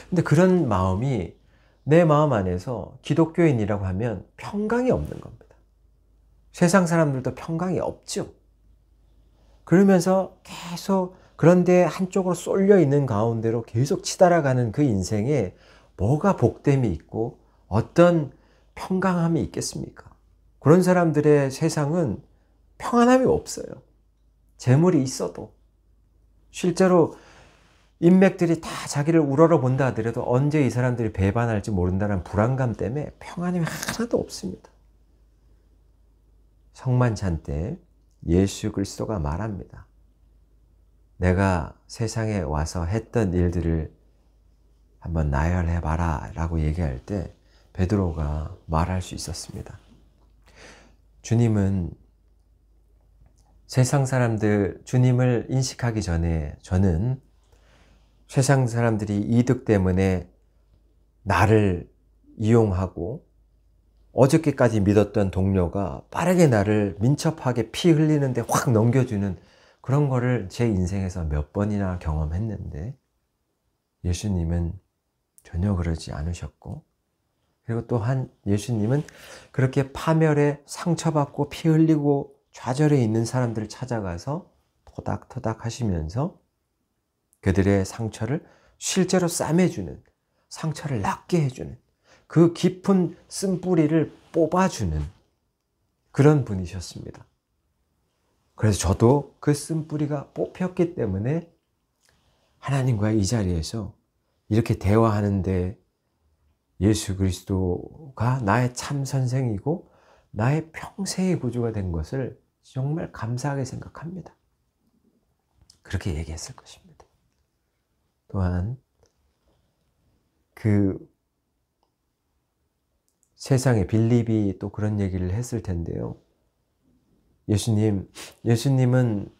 S1: 근데 그런 마음이 내 마음 안에서 기독교인이라고 하면 평강이 없는 겁니다. 세상 사람들도 평강이 없죠. 그러면서 계속 그런데 한쪽으로 쏠려 있는 가운데로 계속 치달아가는 그 인생에 뭐가 복됨이 있고 어떤 평강함이 있겠습니까? 그런 사람들의 세상은 평안함이 없어요. 재물이 있어도. 실제로 인맥들이 다 자기를 우러러 본다 하더라도 언제 이 사람들이 배반할지 모른다는 불안감 때문에 평안함이 하나도 없습니다. 성만찬 때 예수 그리스도가 말합니다. 내가 세상에 와서 했던 일들을 한번 나열해봐라 라고 얘기할 때 베드로가 말할 수 있었습니다. 주님은 세상 사람들, 주님을 인식하기 전에 저는 세상 사람들이 이득 때문에 나를 이용하고, 어저께까지 믿었던 동료가 빠르게 나를 민첩하게 피 흘리는데 확 넘겨주는 그런 거를 제 인생에서 몇 번이나 경험했는데, 예수님은 전혀 그러지 않으셨고, 그리고 또한 예수님은 그렇게 파멸에 상처받고 피 흘리고 좌절해 있는 사람들을 찾아가서 토닥토닥 하시면서 그들의 상처를 실제로 싸매주는, 상처를 낫게 해주는, 그 깊은 쓴뿌리를 뽑아주는 그런 분이셨습니다. 그래서 저도 그 쓴뿌리가 뽑혔기 때문에 하나님과의 이 자리에서 이렇게 대화하는데 예수 그리스도가 나의 참 선생이고 나의 평생의 구주가 된 것을 정말 감사하게 생각합니다. 그렇게 얘기했을 것입니다. 또한 그 세상에 빌립이 또 그런 얘기를 했을 텐데요. 예수님은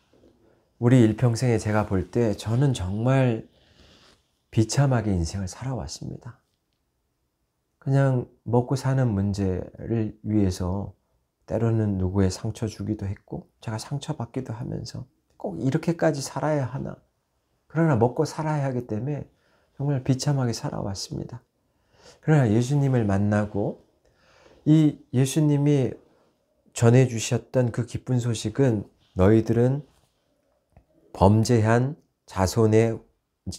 S1: 우리 일평생에 제가 볼 때 저는 정말 비참하게 인생을 살아왔습니다. 그냥 먹고 사는 문제를 위해서 때로는 누구의 상처 주기도 했고, 제가 상처받기도 하면서 꼭 이렇게까지 살아야 하나. 그러나 먹고 살아야 하기 때문에 정말 비참하게 살아왔습니다. 그러나 예수님을 만나고 이 예수님이 전해주셨던 그 기쁜 소식은, 너희들은 범죄한 자손의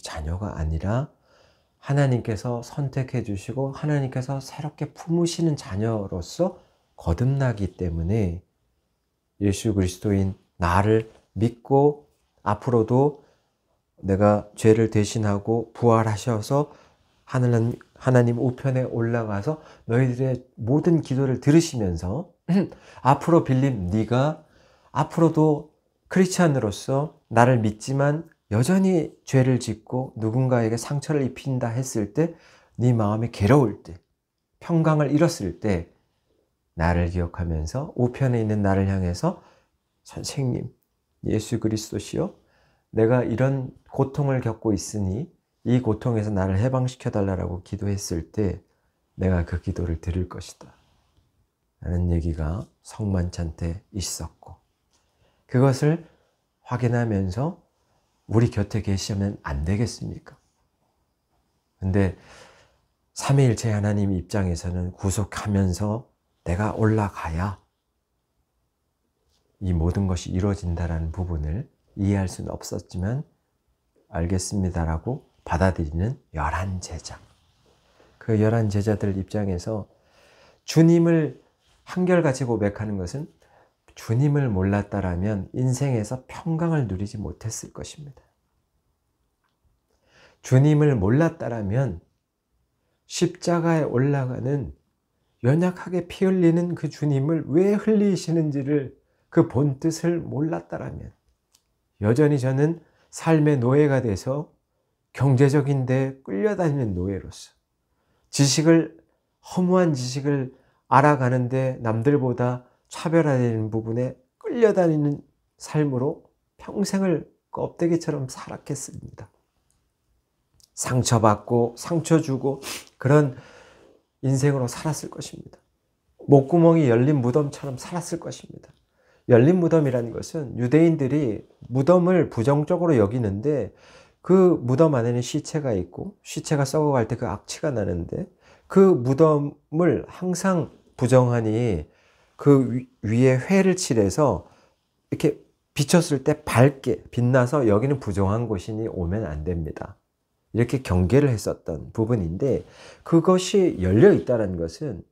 S1: 자녀가 아니라 하나님께서 선택해 주시고 하나님께서 새롭게 품으시는 자녀로서 거듭나기 때문에 예수 그리스도인 나를 믿고 앞으로도 내가 죄를 대신하고 부활하셔서 하나님 우편에 올라가서 너희들의 모든 기도를 들으시면서 앞으로 빌립, 네가 앞으로도 크리스찬으로서 나를 믿지만 여전히 죄를 짓고 누군가에게 상처를 입힌다 했을 때, 네 마음이 괴로울 때, 평강을 잃었을 때 나를 기억하면서 우편에 있는 나를 향해서 선생님, 예수 그리스도시요, 내가 이런 고통을 겪고 있으니 이 고통에서 나를 해방시켜 달라고 기도했을 때 내가 그 기도를 들을 것이다 라는 얘기가 성만찬 때 있었고, 그것을 확인하면서 우리 곁에 계시면 안 되겠습니까? 근데 삼위일체 하나님 입장에서는 구속하면서 내가 올라가야 이 모든 것이 이루어진다라는 부분을 이해할 수는 없었지만 알겠습니다라고 받아들이는 11제자. 그 11제자들 입장에서 주님을 한결같이 고백하는 것은 주님을 몰랐다라면 인생에서 평강을 누리지 못했을 것입니다. 주님을 몰랐다라면 십자가에 올라가는 연약하게 피 흘리는 그 주님을 왜 흘리시는지를, 그 본뜻을 몰랐다라면 여전히 저는 삶의 노예가 돼서 경제적인 데 끌려다니는 노예로서 허무한 지식을 알아가는데 남들보다 차별화되는 부분에 끌려다니는 삶으로 평생을 껍데기처럼 살았겠습니다. 상처받고 상처 주고 그런 인생으로 살았을 것입니다. 목구멍이 열린 무덤처럼 살았을 것입니다. 열린 무덤이라는 것은 유대인들이 무덤을 부정적으로 여기는데 그 무덤 안에는 시체가 있고 시체가 썩어갈 때 그 악취가 나는데 그 무덤을 항상 부정하니 그 위에 회를 칠해서 이렇게 비쳤을 때 밝게 빛나서 여기는 부정한 곳이니 오면 안 됩니다. 이렇게 경계를 했었던 부분인데, 그것이 열려 있다는 것은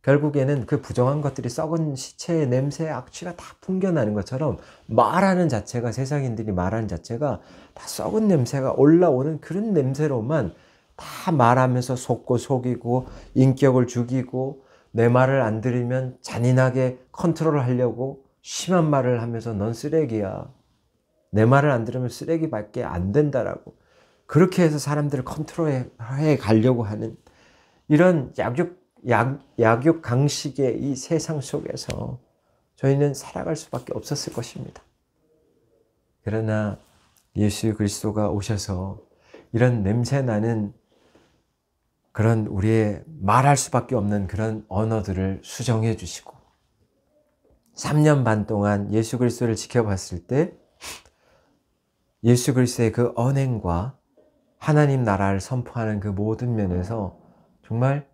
S1: 결국에는 그 부정한 것들이 썩은 시체의 냄새, 악취가 다 풍겨나는 것처럼 말하는 자체가, 세상인들이 말하는 자체가 다 썩은 냄새가 올라오는 그런 냄새로만 다 말하면서 속고 속이고 인격을 죽이고 내 말을 안 들으면 잔인하게 컨트롤을 하려고 심한 말을 하면서 넌 쓰레기야, 내 말을 안 들으면 쓰레기밖에 안 된다라고 그렇게 해서 사람들을 컨트롤해 가려고 하는 이런 약육강식의 이 세상 속에서 저희는 살아갈 수밖에 없었을 것입니다. 그러나 예수 그리스도가 오셔서 이런 냄새나는 그런 우리의 말할 수밖에 없는 그런 언어들을 수정해 주시고 3년 반 동안 예수 그리스도를 지켜봤을 때 예수 그리스도의 그 언행과 하나님 나라를 선포하는 그 모든 면에서 정말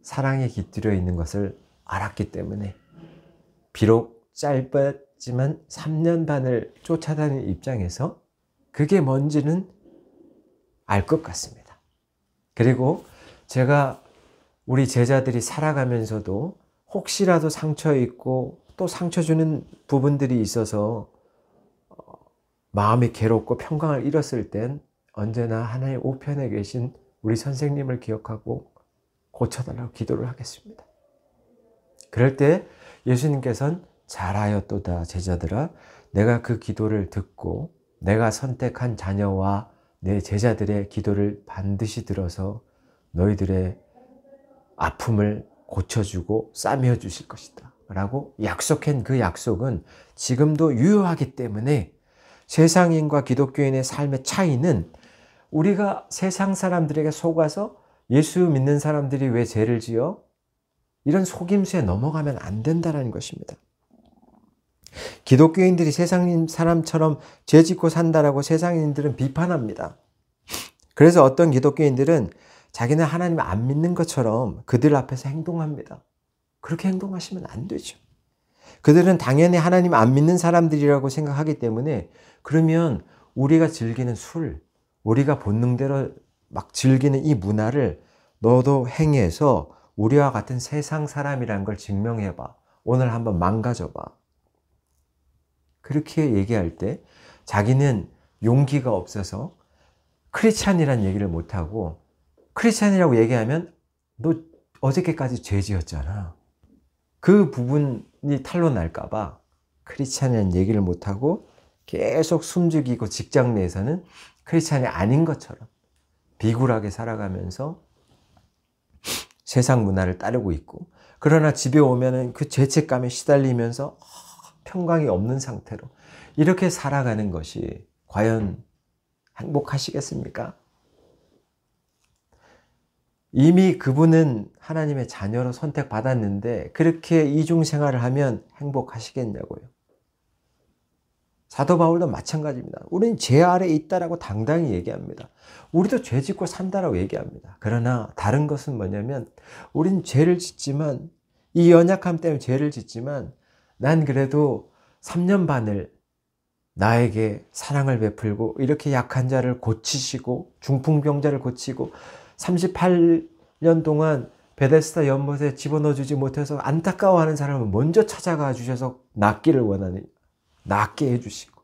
S1: 사랑에 깃들여 있는 것을 알았기 때문에 비록 짧았지만 3년 반을 쫓아다니는 입장에서 그게 뭔지는 알 것 같습니다. 그리고 제가 우리 제자들이 살아가면서도 혹시라도 상처 있고 또 상처 주는 부분들이 있어서 마음이 괴롭고 평강을 잃었을 땐 언제나 하나님 우편에 계신 우리 선생님을 기억하고 고쳐달라고 기도를 하겠습니다. 그럴 때 예수님께서는 잘하였도다 제자들아, 내가 그 기도를 듣고 내가 선택한 자녀와 내 제자들의 기도를 반드시 들어서 너희들의 아픔을 고쳐주고 싸매어 주실 것이다 라고 약속한 그 약속은 지금도 유효하기 때문에 세상인과 기독교인의 삶의 차이는 우리가 세상 사람들에게 속아서 예수 믿는 사람들이 왜 죄를 지어? 이런 속임수에 넘어가면 안 된다는 것입니다. 기독교인들이 세상 사람처럼 죄 짓고 산다라고 세상인들은 비판합니다. 그래서 어떤 기독교인들은 자기는 하나님 안 믿는 것처럼 그들 앞에서 행동합니다. 그렇게 행동하시면 안 되죠. 그들은 당연히 하나님 안 믿는 사람들이라고 생각하기 때문에 그러면 우리가 즐기는 술, 우리가 본능대로 막 즐기는 이 문화를 너도 행해서 우리와 같은 세상 사람이라는 걸 증명해봐. 오늘 한번 망가져봐. 그렇게 얘기할 때 자기는 용기가 없어서 크리스찬이라는 얘기를 못하고, 크리스찬이라고 얘기하면 너 어저께까지 죄 지었잖아, 그 부분이 탄로 날까봐 크리스찬이라는 얘기를 못하고 계속 숨죽이고 직장 내에서는 크리스찬이 아닌 것처럼 비굴하게 살아가면서 세상 문화를 따르고 있고, 그러나 집에 오면은 그 죄책감에 시달리면서 평강이 없는 상태로 이렇게 살아가는 것이 과연 행복하시겠습니까? 이미 그분은 하나님의 자녀로 선택받았는데 그렇게 이중 생활을 하면 행복하시겠냐고요. 사도 바울도 마찬가지입니다. 우리는 죄 아래 있다라고 당당히 얘기합니다. 우리도 죄 짓고 산다라고 얘기합니다. 그러나 다른 것은 뭐냐면 우린 죄를 짓지만 이 연약함 때문에 죄를 짓지만 난 그래도 3년 반을 나에게 사랑을 베풀고 이렇게 약한 자를 고치시고 중풍병자를 고치고 38년 동안 베데스다 연못에 집어넣어 주지 못해서 안타까워하는 사람을 먼저 찾아가 주셔서 낫기를 원하는 낫게 해주시고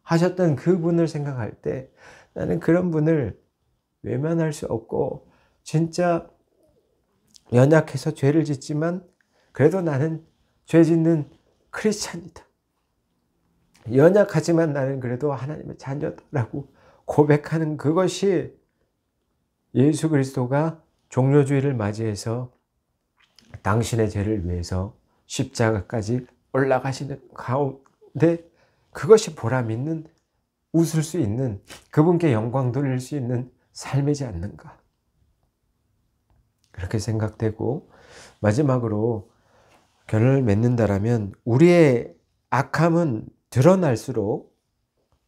S1: 하셨던 그분을 생각할 때 나는 그런 분을 외면할 수 없고 진짜 연약해서 죄를 짓지만 그래도 나는 죄 짓는 크리스찬이다. 연약하지만 나는 그래도 하나님의 자녀다라고 고백하는 그것이 예수 그리스도가 종료주의를 맞이해서 당신의 죄를 위해서 십자가까지 올라가시는 가운데 그것이 보람 있는 웃을 수 있는 그분께 영광 돌릴 수 있는 삶이지 않는가 그렇게 생각되고 마지막으로 결론을 맺는다라면 우리의 악함은 드러날수록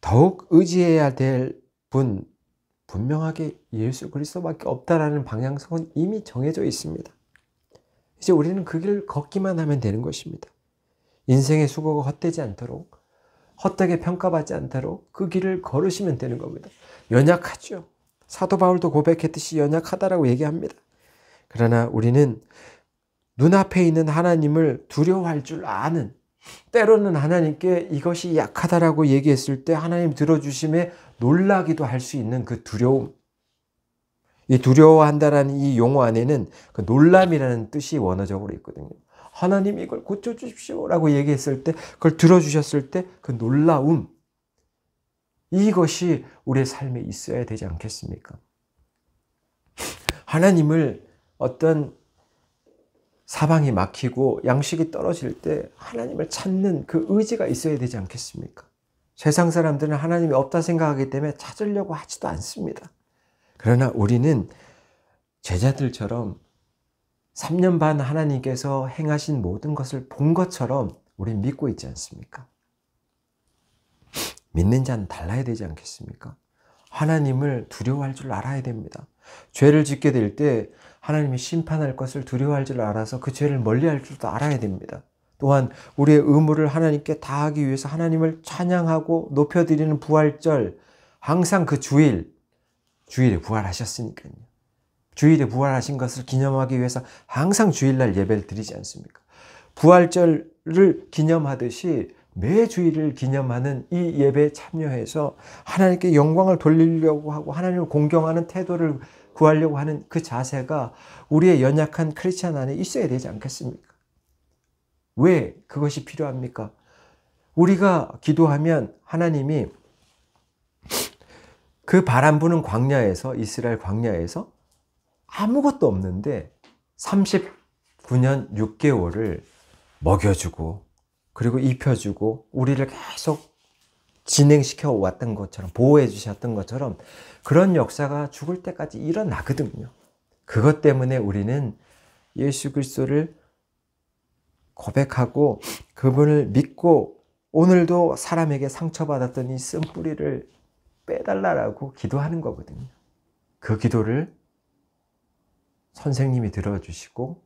S1: 더욱 의지해야 될 분 분명하게 예수 그리스도밖에 없다라는 방향성은 이미 정해져 있습니다. 이제 우리는 그 길을 걷기만 하면 되는 것입니다. 인생의 수고가 헛되지 않도록 헛되게 평가받지 않도록 그 길을 걸으시면 되는 겁니다. 연약하죠. 사도 바울도 고백했듯이 연약하다라고 얘기합니다. 그러나 우리는 눈앞에 있는 하나님을 두려워할 줄 아는 때로는 하나님께 이것이 약하다라고 얘기했을 때 하나님 들어주심에 놀라기도 할 수 있는 그 두려움. 이 두려워한다라는 이 용어 안에는 그 놀람이라는 뜻이 원어적으로 있거든요. 하나님 이걸 고쳐주십시오라고 얘기했을 때 그걸 들어주셨을 때 그 놀라움. 이것이 우리의 삶에 있어야 되지 않겠습니까? 하나님을 어떤 사방이 막히고 양식이 떨어질 때 하나님을 찾는 그 의지가 있어야 되지 않겠습니까? 세상 사람들은 하나님이 없다 생각하기 때문에 찾으려고 하지도 않습니다. 그러나 우리는 제자들처럼 3년 반 하나님께서 행하신 모든 것을 본 것처럼 우리는 믿고 있지 않습니까? 믿는 자는 달라야 되지 않겠습니까? 하나님을 두려워할 줄 알아야 됩니다. 죄를 짓게 될 때 하나님이 심판할 것을 두려워할 줄 알아서 그 죄를 멀리할 줄도 알아야 됩니다. 또한 우리의 의무를 하나님께 다하기 위해서 하나님을 찬양하고 높여드리는 부활절, 항상 그 주일에 부활하셨으니까요. 주일에 부활하신 것을 기념하기 위해서 항상 주일날 예배를 드리지 않습니까? 부활절을 기념하듯이 매 주일을 기념하는 이 예배에 참여해서 하나님께 영광을 돌리려고 하고 하나님을 공경하는 태도를 구하려고 하는 그 자세가 우리의 연약한 크리스찬 안에 있어야 되지 않겠습니까? 왜 그것이 필요합니까? 우리가 기도하면 하나님이 그 바람 부는 광야에서 이스라엘 광야에서 아무것도 없는데 39년 6개월을 먹여주고 그리고 입혀주고 우리를 계속 진행시켜 왔던 것처럼 보호해 주셨던 것처럼 그런 역사가 죽을 때까지 일어나거든요. 그것 때문에 우리는 예수 그리스도를 고백하고 그분을 믿고 오늘도 사람에게 상처받았던 이 쓴뿌리를 빼달라고 기도하는 거거든요. 그 기도를 선생님이 들어주시고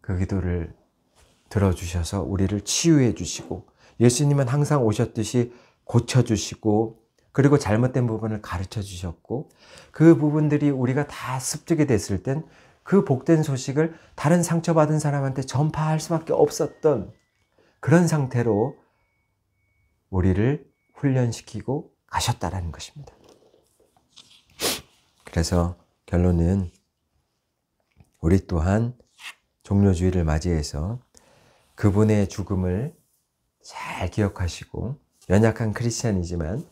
S1: 그 기도를 들어주셔서 우리를 치유해 주시고 예수님은 항상 오셨듯이 고쳐주시고 그리고 잘못된 부분을 가르쳐 주셨고 그 부분들이 우리가 다 습득이 됐을 땐 그 복된 소식을 다른 상처받은 사람한테 전파할 수밖에 없었던 그런 상태로 우리를 훈련시키고 가셨다라는 것입니다. 그래서 결론은 우리 또한 종료주의를 맞이해서 그분의 죽음을 잘 기억하시고 연약한 크리스찬이지만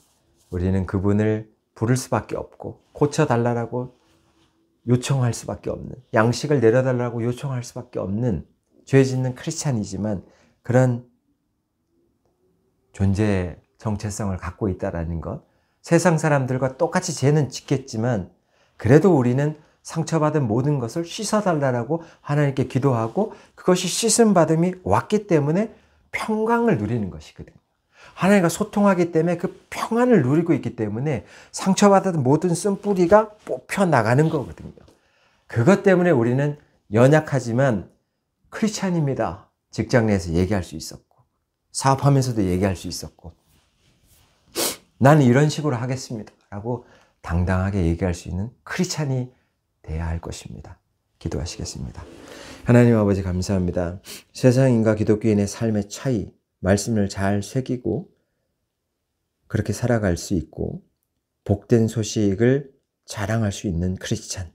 S1: 우리는 그분을 부를 수밖에 없고 고쳐달라고 요청할 수밖에 없는, 양식을 내려달라고 요청할 수밖에 없는 죄 짓는 크리스찬이지만 그런 존재의 정체성을 갖고 있다는 것. 세상 사람들과 똑같이 죄는 짓겠지만 그래도 우리는 상처받은 모든 것을 씻어달라고 하나님께 기도하고 그것이 씻음받음이 왔기 때문에 평강을 누리는 것이거든요. 하나님과 소통하기 때문에 그 평안을 누리고 있기 때문에 상처받은 모든 쓴뿌리가 뽑혀나가는 거거든요. 그것 때문에 우리는 연약하지만 크리스찬입니다. 직장 내에서 얘기할 수 있었고 사업하면서도 얘기할 수 있었고 나는 이런 식으로 하겠습니다 라고 당당하게 얘기할 수 있는 크리스찬이 돼야 할 것입니다. 기도하시겠습니다. 하나님 아버지 감사합니다. 세상인과 기독교인의 삶의 차이, 말씀을 잘 새기고 그렇게 살아갈 수 있고 복된 소식을 자랑할 수 있는 크리스찬,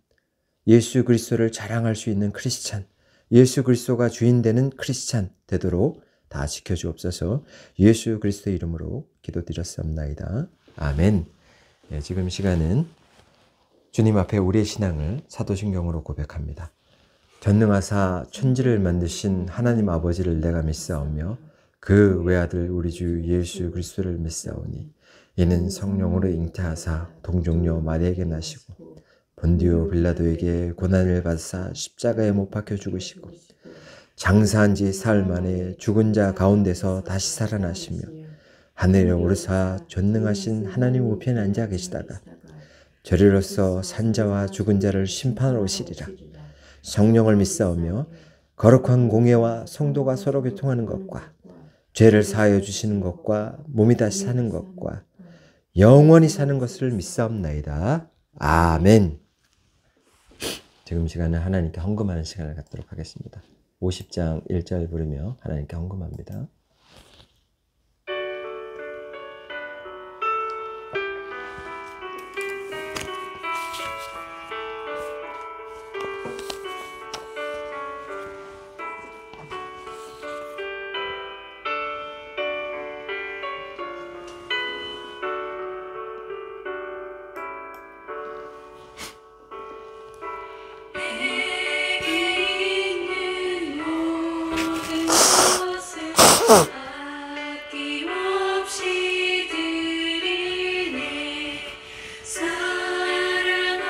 S1: 예수 그리스도를 자랑할 수 있는 크리스찬, 예수 그리스도가 주인 되는 크리스찬 되도록 다 지켜주옵소서. 예수 그리스도의 이름으로 기도드렸사옵나이다. 아멘. 예, 지금 시간은 주님 앞에 우리의 신앙을 사도신경으로 고백합니다. 전능하사 천지를 만드신 하나님 아버지를 내가 믿사오며 그 외아들 우리 주 예수 그리스도를 믿사오니 이는 성령으로 잉태하사 동정녀 마리아에게 나시고 본디오 빌라도에게 고난을 받으사 십자가에 못 박혀 죽으시고 장사한 지 사흘 만에 죽은 자 가운데서 다시 살아나시며 하늘에 오르사 전능하신 하나님 우편에 앉아 계시다가 저리로서 산자와 죽은 자를 심판하러 오시리라. 성령을 믿사오며 거룩한 공예와 성도가 서로 교통하는 것과 죄를 사하여 주시는 것과 몸이 다시 사는 것과 영원히 사는 것을 믿사옵나이다. 아멘. 지금 시간은 하나님께 헌금하는 시간을 갖도록 하겠습니다. 50장 1절 부르며 하나님께 헌금합니다.
S3: 아낌없이 드리네 사랑하고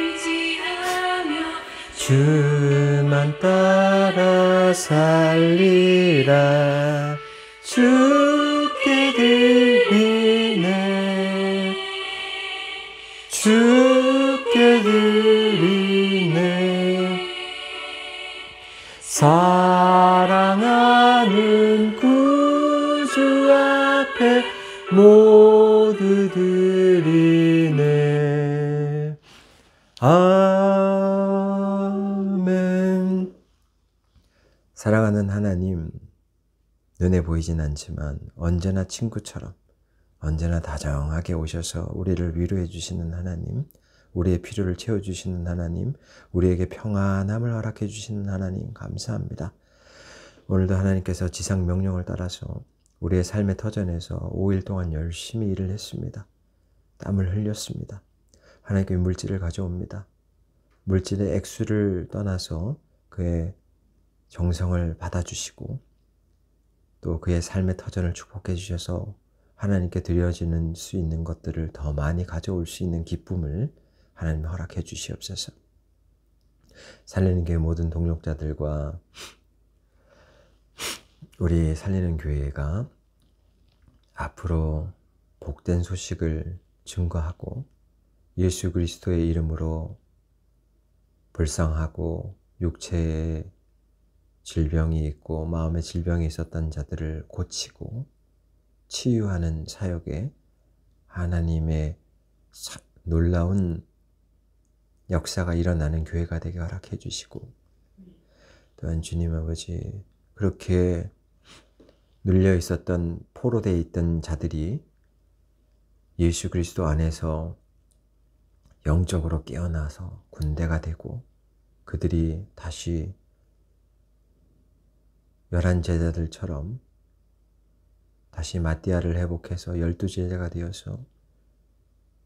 S3: 의지하며
S1: 주만 따라 살리라. 주께 드리네. 주께 드리네. 사랑하는 구주 앞에 모두 드리네. 아멘. 사랑하는 하나님, 눈에 보이진 않지만 언제나 친구처럼 언제나 다정하게 오셔서 우리를 위로해 주시는 하나님, 우리의 필요를 채워주시는 하나님, 우리에게 평안함을 허락해 주시는 하나님 감사합니다. 오늘도 하나님께서 지상 명령을 따라서 우리의 삶의 터전에서 5일 동안 열심히 일을 했습니다. 땀을 흘렸습니다. 하나님께 물질을 가져옵니다. 물질의 액수를 떠나서 그의 정성을 받아주시고 또 그의 삶의 터전을 축복해 주셔서 하나님께 드려지는 수 있는 것들을 더 많이 가져올 수 있는 기쁨을 하나님 허락해 주시옵소서. 살리는 교회 모든 동역자들과 우리 살리는 교회가 앞으로 복된 소식을 증거하고 예수 그리스도의 이름으로 불쌍하고 육체에 질병이 있고 마음의 질병이 있었던 자들을 고치고 치유하는 사역에 하나님의 놀라운 역사가 일어나는 교회가 되게 허락해 주시고 또한 주님 아버지 그렇게 눌려 있었던 포로되어 있던 자들이 예수 그리스도 안에서 영적으로 깨어나서 군대가 되고 그들이 다시 11 제자들처럼 다시 마띠아를 회복해서 12 제자가 되어서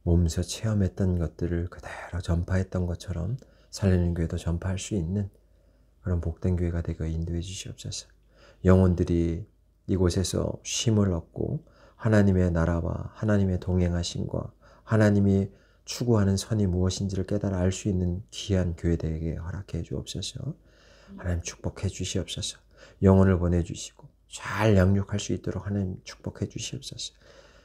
S1: 몸소 체험했던 것들을 그대로 전파했던 것처럼 살리는 교회도 전파할 수 있는 그런 복된 교회가 되게 인도해 주시옵소서. 영혼들이 이곳에서 쉼을 얻고 하나님의 나라와 하나님의 동행하심과 하나님이 추구하는 선이 무엇인지를 깨달아 알 수 있는 귀한 교회 되게 허락해 주옵소서. 하나님 축복해 주시옵소서. 영혼을 보내주시고 잘 양육할 수 있도록 하나님 축복해 주시옵소서.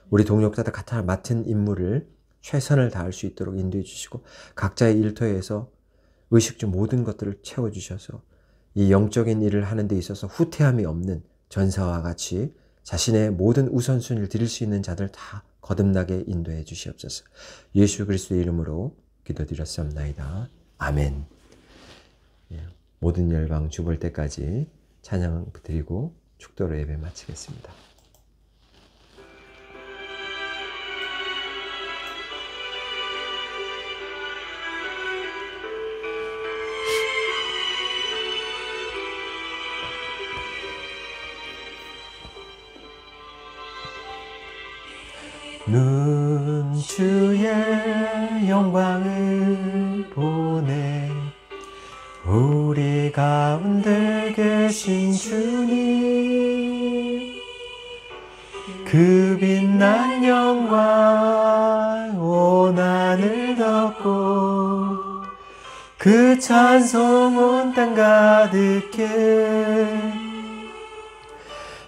S1: 우리 동역자들 각자 맡은 임무를 최선을 다할 수 있도록 인도해 주시고 각자의 일터에서 의식주 모든 것들을 채워주셔서 이 영적인 일을 하는 데 있어서 후퇴함이 없는 전사와 같이 자신의 모든 우선순위를 드릴 수 있는 자들 다 거듭나게 인도해 주시옵소서. 예수 그리스도의 이름으로 기도드렸사옵나이다. 아멘. 모든 열방 주볼 때까지 찬양 드리고 축도로 예배 마치겠습니다. 눈 주의 영광을 보내 우리 가운데 계신 주님 그 빛난 영광 온 하늘 덮고 그 찬송 온 땅 가득해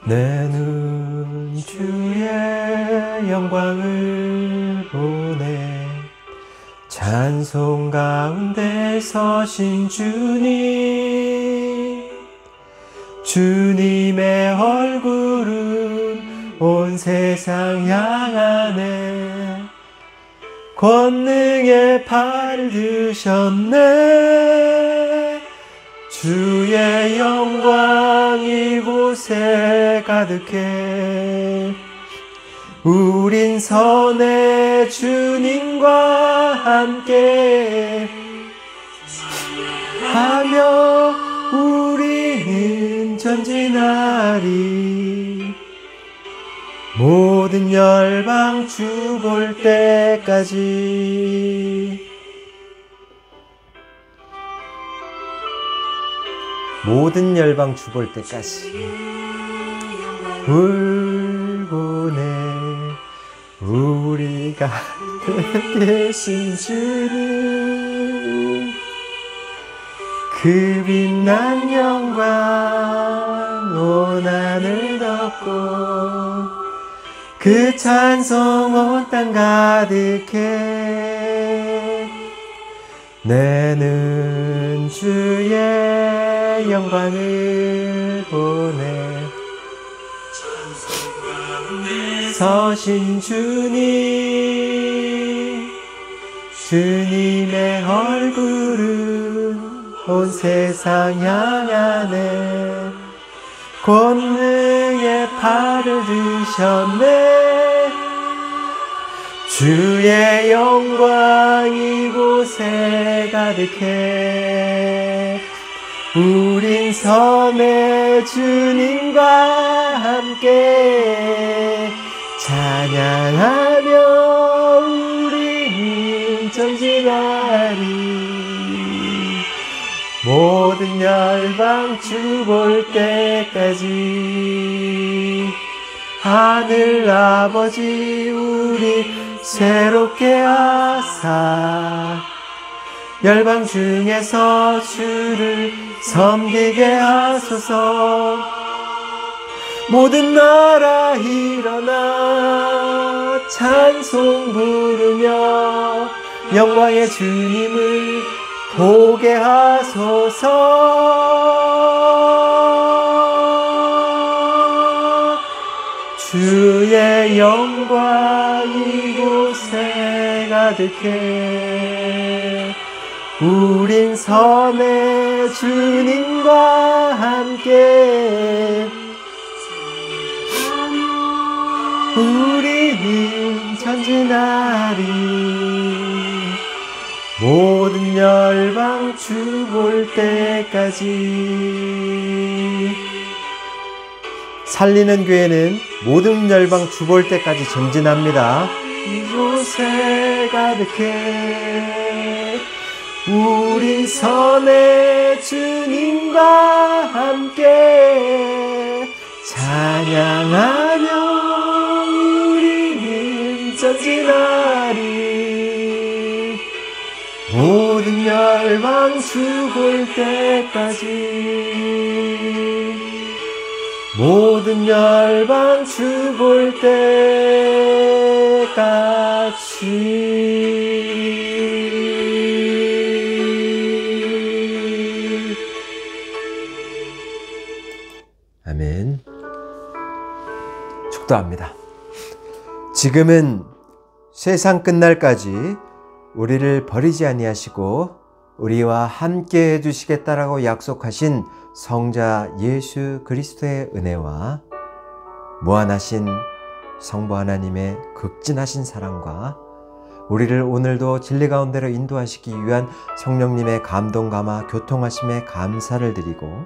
S1: 내 눈 주의 영광을 보내 찬송 가운데 서신 주님 주님의 얼굴은 온 세상 향하네 권능의 팔을 드셨네 주의 영광 이곳에 가득해 우린 선의 주님과 함께 하며 우리는 전진하리 모든 열방 주 볼 때까지 모든 열방 주 볼 때까지 울고내 우리가 계신 주님 그 빛난 영광 온 하늘 덮고 그 찬송 온 땅 가득해 내는 주의 영광을 보내 서신 주님 주님의 얼굴은 온 세상 향하네 권능의 팔을 드셨네 주의 영광 이곳에 가득해 우린 선의 주님과 함께 찬양하며 우리는 전진하리 모든 열방 주 볼 때까지 하늘 아버지 우리 새롭게 하사 열방 중에서 주를 섬기게 하소서 모든 나라 일어나 찬송 부르며 영광의 주님을 보게 하소서 주의 영광 이곳에 가득해 우린 선의 주님과 함께 우리는 전진하리 모든 열방 주 볼 때까지 살리는 교회는 모든 열방 주 볼 때까지 전진합니다. 곳곳에 가득해 우리 선의 주님과 함께 찬양하며 우리는 전진하리 모든 열방 죽을 때까지 모든 열방 죽을 때까지. 아멘. 축도합니다. 지금은 세상 끝날까지 우리를 버리지 아니하시고 우리와 함께 해주시겠다라고 약속하신 성자 예수 그리스도의 은혜와 무한하신 성부 하나님의 극진하신 사랑과 우리를 오늘도 진리 가운데로 인도하시기 위한 성령님의 감동 감화 교통하심에 감사를 드리고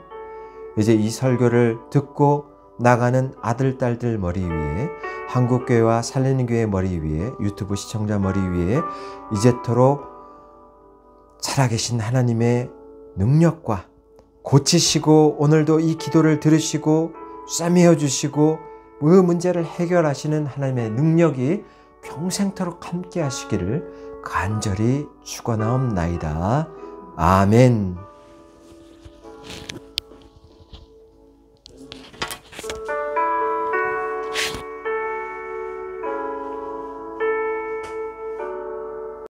S1: 이제 이 설교를 듣고 나가는 아들 딸들 머리 위에 한국교회와 살리는 교회 머리 위에 유튜브 시청자 머리 위에 이제토록 살아계신 하나님의 능력과 고치시고 오늘도 이 기도를 들으시고 싸매어 주시고 그 문제를 해결하시는 하나님의 능력이 평생토록 함께 하시기를 간절히 축원하옵나이다. 아멘.